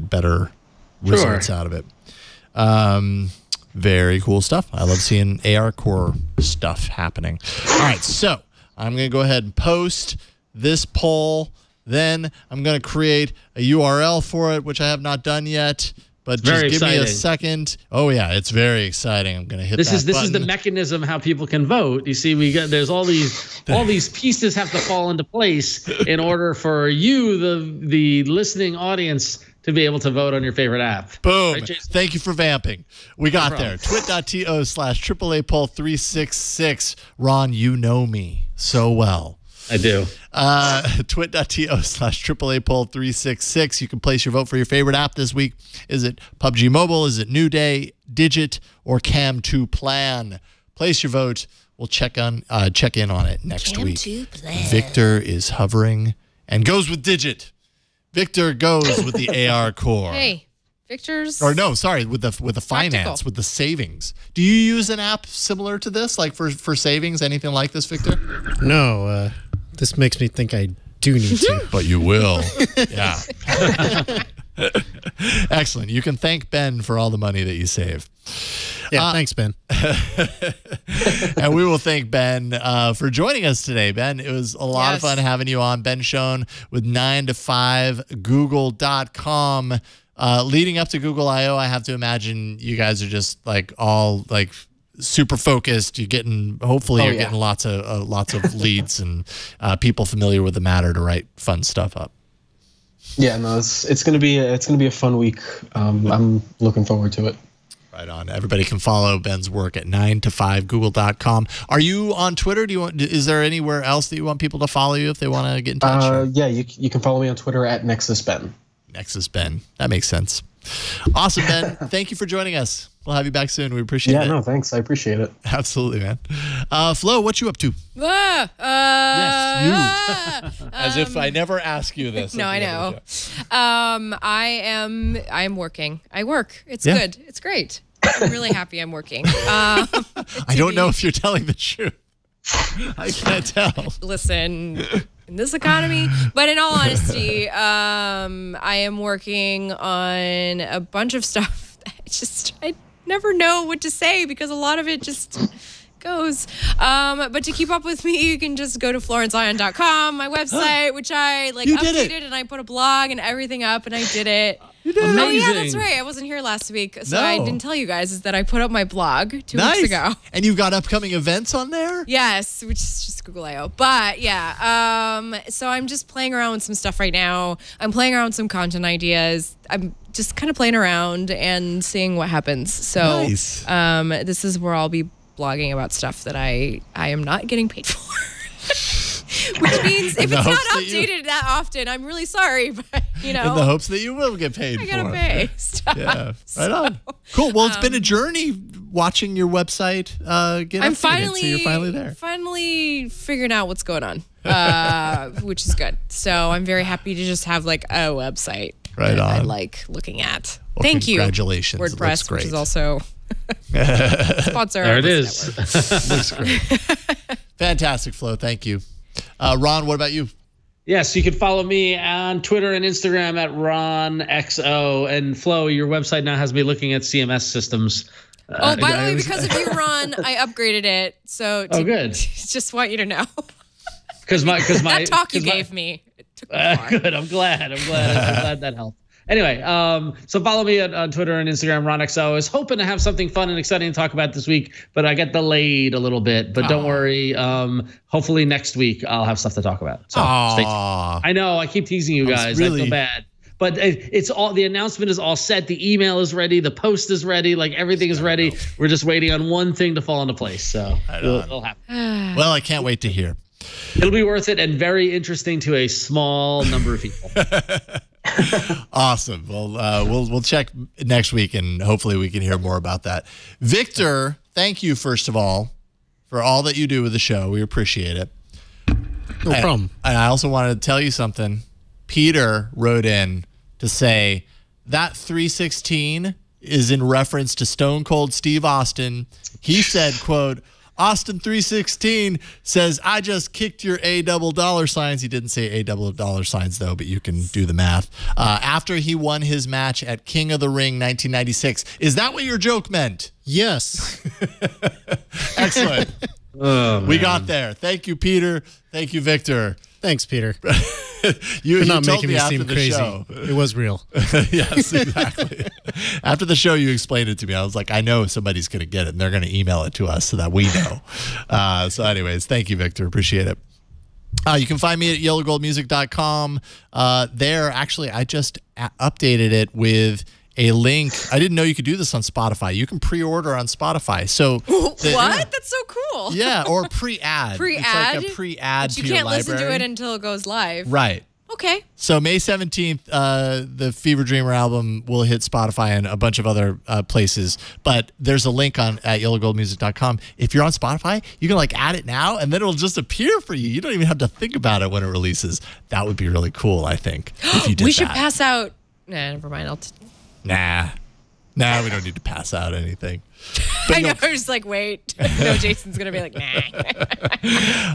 better results out of it. Very cool stuff. I love seeing AR core stuff happening. All right, so I'm going to go ahead and post this poll. Then I'm going to create a URL for it, which I have not done yet. But just give me a second. Oh yeah, it's very exciting. I'm going to hit that button. This is the mechanism how people can vote. You see, there's all these pieces have to fall into place in order for you, the listening audience, to be able to vote on your favorite app. Boom. Right, thank you for vamping. We got there. twit.to/AAApoll366. Ron, you know me so well. I do. Twit.to/AAApoll366. You can place your vote for your favorite app this week. Is it PUBG Mobile? Is it New Day, Digit, or Cam2 Plan? Place your vote. We'll check in on it next week. Cam2 Victor is hovering and goes with Digit. Victor goes with the AR core. Hey, Victor's... Or no, sorry, with the finance, with the savings. Do you use an app similar to this, like for savings, anything like this, Victor? No, this makes me think I do need to. But you will. Yeah. Excellent. You can thank Ben for all the money that you save. Yeah, thanks, Ben. And we will thank Ben for joining us today. Ben, it was a lot of fun having you on. Ben Schoen with 9to5google.com. Leading up to Google I/O, I have to imagine you guys are just all super focused. Hopefully you're getting lots of leads and people familiar with the matter to write fun stuff up. Yeah, no, it's gonna be a fun week. I'm looking forward to it. Right on. Everybody can follow Ben's work at 9to5google.com. Are you on Twitter? Is there anywhere else that you want people to follow you if they want to get in touch? Yeah, you can follow me on Twitter at NexusBen. NexusBen. That makes sense. Awesome, Ben. Thank you for joining us. We'll have you back soon. We appreciate it. Yeah, no, thanks. I appreciate it. Absolutely, man. Flo, what you up to? Yes, you. As if I never ask you this. No, I know. I am working. I work. It's good. It's great. I'm really happy I'm working. I don't know if you're telling the truth. I can't tell. Listen, in this economy, but in all honesty, I am working on a bunch of stuff that I never know what to say because a lot of it just goes. But to keep up with me, you can just go to florencezion.com, my website, which I updated and I put a blog and everything up and I did it. You did. Amazing. Oh, yeah, that's right. I wasn't here last week, so I didn't tell you guys is that I put up my blog 2 weeks ago. And you've got upcoming events on there? Yes, which is just Google I/O. But yeah, so I'm just playing around with some stuff right now. I'm playing around with some content ideas. I'm just kind of playing around and seeing what happens. So this is where I'll be blogging about stuff that I am not getting paid for. Which means if it's not updated that often, I'm really sorry, but in the hopes that you will get paid. I gotta pay stuff. Yeah, right on. Cool. Well, it's been a journey watching your website get updated, so you're finally there. Finally figuring out what's going on, which is good. So I'm very happy to just have like a website that I like looking at. Well, Thank you, congratulations. WordPress, which is also sponsor. There it is. Looks great. Fantastic, Flo. Thank you. Ron, what about you? Yes, you can follow me on Twitter and Instagram at RonXO. And Flo, your website now has me looking at CMS systems. By the way, because of you, Ron, I upgraded it. So good. Just want you to know. Because that talk you gave me. It took me far. Good. I'm glad that helped. Anyway, so follow me on Twitter and Instagram, RonXO. I was hoping to have something fun and exciting to talk about this week, but I got delayed a little bit. But don't worry. Hopefully next week I'll have stuff to talk about. So stay tuned. I know I keep teasing you guys. I feel bad. But it's all, the announcement is all set. The email is ready. The post is ready. Like everything is ready. We're just waiting on one thing to fall into place. So it'll happen. Well, I can't wait to hear. It'll be worth it and very interesting to a small number of people. Awesome. Well, we'll check next week and hopefully we can hear more about that. Victor, thank you first of all for all that you do with the show. We appreciate it. No problem. And I also wanted to tell you something. Peter wrote in to say that 316 is in reference to Stone Cold Steve Austin. He said, quote, Austin 316 says, I just kicked your $A double dollar signs. He didn't say $A double dollar signs, though, but you can do the math. After he won his match at King of the Ring 1996. Is that what your joke meant? Yes. Excellent. We got there. Thank you, Peter. Thank you, Victor. Thanks, Peter. You're not making me seem crazy. Show. It was real. Yes, exactly. After the show, you explained it to me. I was like, I know somebody's going to get it, and they're going to email it to us so that we know. So anyways, thank you, Victor. Appreciate it. You can find me at yellowgoldmusic.com. There, actually, I just updated it with a link. I didn't know you could do this on Spotify. You can pre-order on Spotify. So what? That's so cool. Yeah, or pre-ad. Pre-ad? It's like a pre-ad to you your can't library. listen to it until it goes live. Right. Okay. So May 17th, the Fever Dreamer album will hit Spotify and a bunch of other places. But there's a link at yellowgoldmusic.com. If you're on Spotify, you can like add it now, and then it'll just appear for you. You don't even have to think about it when it releases. That would be really cool, I think, if you did We should that. pass out. Nah, never mind. Nah, we don't need to pass out anything. I know. I was like, wait. No, Jason's going to be like,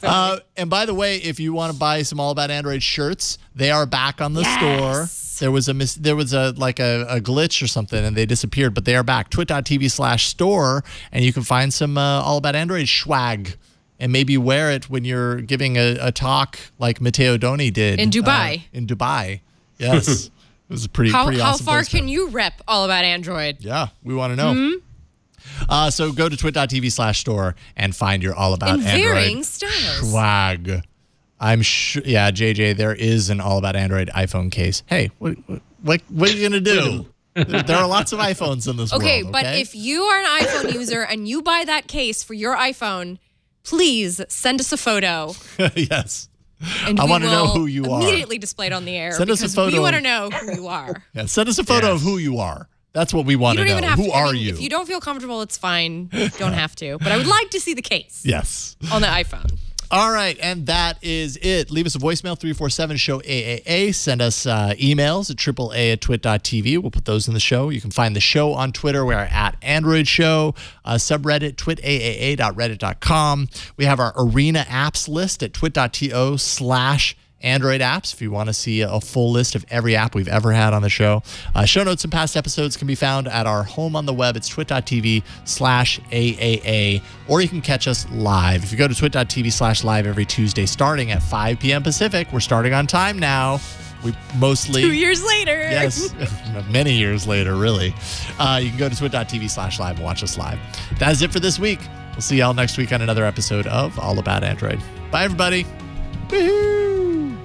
nah. And by the way, if you want to buy some All About Android shirts, they are back on the store. There was a glitch or something, and they disappeared, but they are back. twit.tv/store, and you can find some All About Android swag. And maybe wear it when you're giving a talk like Matteo Doni did. In Dubai. Yes. It was a pretty awesome. How far can you rep All About Android? Yeah, we want to know. Mm-hmm. So go to twit.tv/store and find your All About Android varying styles. swag. I'm sure. Yeah, JJ, there is an All About Android iPhone case. Hey, what are you gonna do? There are lots of iPhones in this world. Okay, but if you are an iPhone user and you buy that case for your iPhone, please send us a photo. Yes. And I want to know who you are. Immediately displayed on the air. Send us a photo. We want to know who you are. Yeah, send us a photo of who you are. That's what we want to know. Who are you? If you don't feel comfortable, it's fine. You don't have to. But I would like to see the case. Yes. On the iPhone. All right, and that is it. Leave us a voicemail, 347-SHOW-AAA. Send us emails at AAA@twit.tv. We'll put those in the show. You can find the show on Twitter. We are at Android Show. Subreddit, twitaaa.reddit.com. We have our Arena apps list at twit.to/Android apps if you want to see a full list of every app we've ever had on the show. Show notes and past episodes can be found at our home on the web. It's twit.tv/AAA, or you can catch us live. If you go to twit.tv/live every Tuesday starting at 5 p.m. Pacific, we're starting on time now. We mostly 2 years later. Yes, many years later, really. You can go to twit.tv/live and watch us live. That is it for this week. We'll see y'all next week on another episode of All About Android. Bye, everybody. Woo-hoo.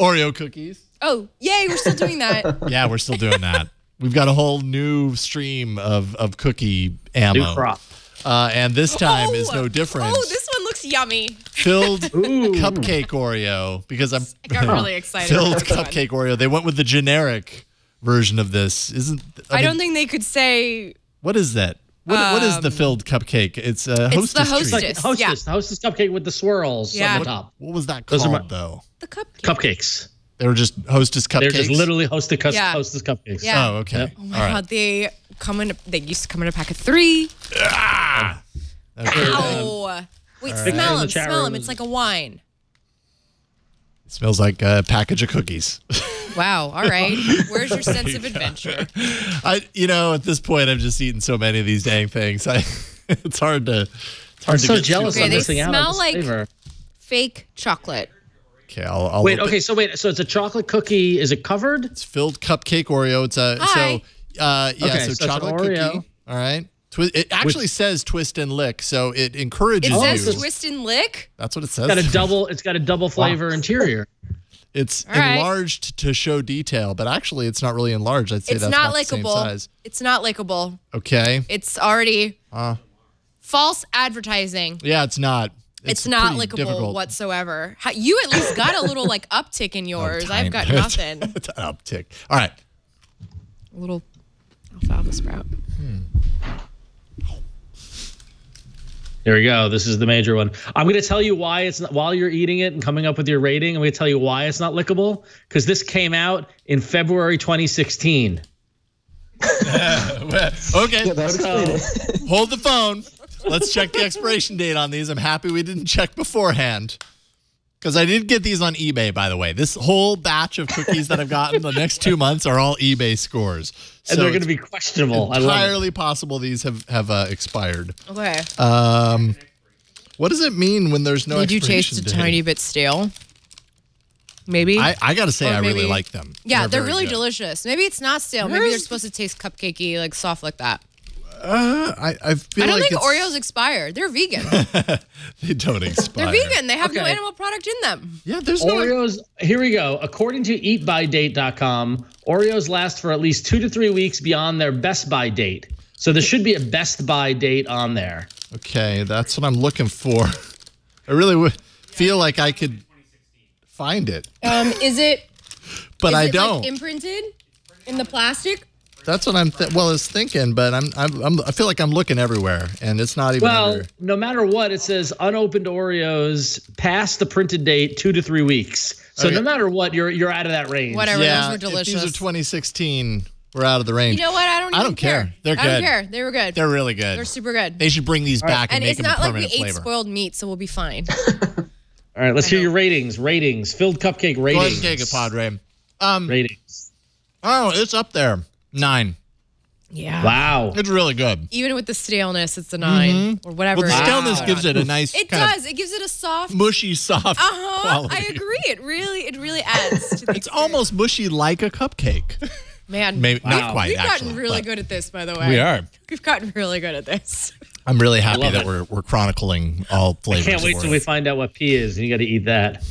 Oreo cookies. Oh, yay, we're still doing that. Yeah, we're still doing that. We've got a whole new stream of cookie ammo. New crop. And this time is no different. Oh, this one looks yummy. Filled cupcake Oreo, because I got really excited. Filled cupcake Oreo. They went with the generic version of this. I don't think they could say. What is that? What is the filled cupcake? It's a Hostess. It's the Hostess. Treat. Hostess. Yeah. The Hostess cupcake with the swirls on the top. What was that Those called, though? The cupcake. Cupcakes. They were just Hostess cupcakes? They're just literally Hostess cupcakes. Yeah. Oh, okay. Yep. Oh my God, they used to come in a pack of 3. Ah! Okay. Ow. Wait, smell them. It's like a wine. It smells like a package of cookies. Wow. All right. Where's your sense of adventure? At this point, I've just eaten so many of these dang things. It's hard to. I'm so jealous. Okay, I'm they missing out on smell this like flavor. fake chocolate. Okay, I'll wait. Okay, so it's a chocolate cookie. Is it covered? It's filled cupcake Oreo. It's a so chocolate Oreo. cookie. All right. It actually says twist and lick, so it encourages you. It says twist and lick? That's what it says. It's got a double flavor interior. It's All right. enlarged to show detail, but actually it's not really enlarged. I'd say It's that's not about the same lickable. size. It's not lickable. Okay. It's already false advertising. Yeah, it's not. It's not pretty lickable difficult. whatsoever. You at least got a little uptick in yours. I've got nothing. It's an uptick. All right. A little alfalfa sprout. There we go. This is the major one. I'm going to tell you why it's not, while you're eating it and coming up with your rating. I'm going to tell you why it's not lickable, because this came out in February 2016. Okay. Hold the phone. Let's check the expiration date on these. I'm happy we didn't check beforehand, because I did get these on eBay, by the way. This whole batch of cookies that I've gotten the next 2 months are all eBay scores. And they're going to be questionable. Entirely possible these have expired. Okay. What does it mean when there's no Did you expiration taste date? a tiny bit stale? Maybe. I got to say, Or I really maybe- like them. Yeah, they're very really good. delicious. Maybe it's not stale. Maybe they're supposed to taste cupcakey, like soft like that. I feel I don't like think Oreos expire. They're vegan. they don't expire. They're vegan. They have no animal product in them. Yeah, there's Oreos. Here we go. According to eatbydate.com, Oreos last for at least 2 to 3 weeks beyond their best by date. So there should be a best by date on there. Okay, that's what I'm looking for. I really feel like I could find it, Is it? but is I it, don't. Like imprinted in the plastic? That's what I was thinking, but I feel like I'm looking everywhere, and it's not even. Well, under. no matter what, it says unopened Oreos past the printed date 2 to 3 weeks. So Okay. no matter what, you're out of that range. Whatever. Yeah, Those were delicious. if these are 2016. We're out of the range. You know what? I don't even care. They're good. I don't care. They were good. They're really good. They're super good. They should bring these back and And make it's them a not like we permanent ate flavor. spoiled meat, so we'll be fine. All right, let's hear your ratings. Filled cupcake ratings. Go ahead and take it, Padre. Ratings. Oh, it's up there. 9. Yeah. Wow. It's really good. Even with the staleness, it's a 9 or whatever. Well, the it is. staleness gives it a nice It kind does. It gives it a soft. of mushy, soft quality. I agree. It really adds to the It's almost mushy like a cupcake. Man, Maybe not quite. We've actually, gotten really but good at this, by the way. We are. We've gotten really good at this. I'm really happy love that it. we're chronicling all flavors. Can't wait till we find out what P is, and you got to eat that.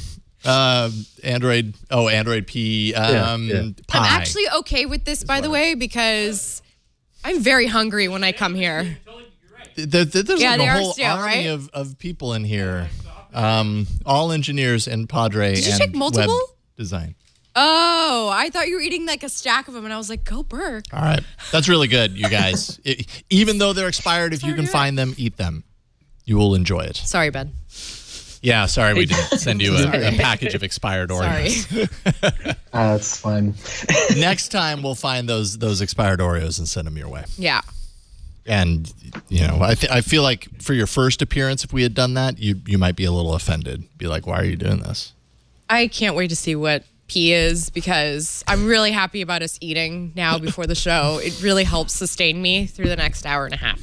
Android P. Yeah. I'm Pie. actually okay with this, by the way, because I'm very hungry when I come here. There's Yeah, like they a are whole stale, army right? of people in here. All engineers in Padre Did you and check multiple? web design. Oh, I thought you were eating like a stack of them, and I was like, go Burke. All right. That's really good, you guys. Even though they're expired, if you Sorry, can do it. find them, eat them. You will enjoy it. Sorry, Ben. Yeah, sorry we didn't send you a package of expired Oreos. Sorry. That's fine. Next time we'll find those expired Oreos and send them your way. Yeah. And I feel like for your first appearance, if we had done that, you might be a little offended. Be like, why are you doing this? I can't wait to see what P is, because I'm really happy about us eating now before the show. It really helps sustain me through the next hour and a half.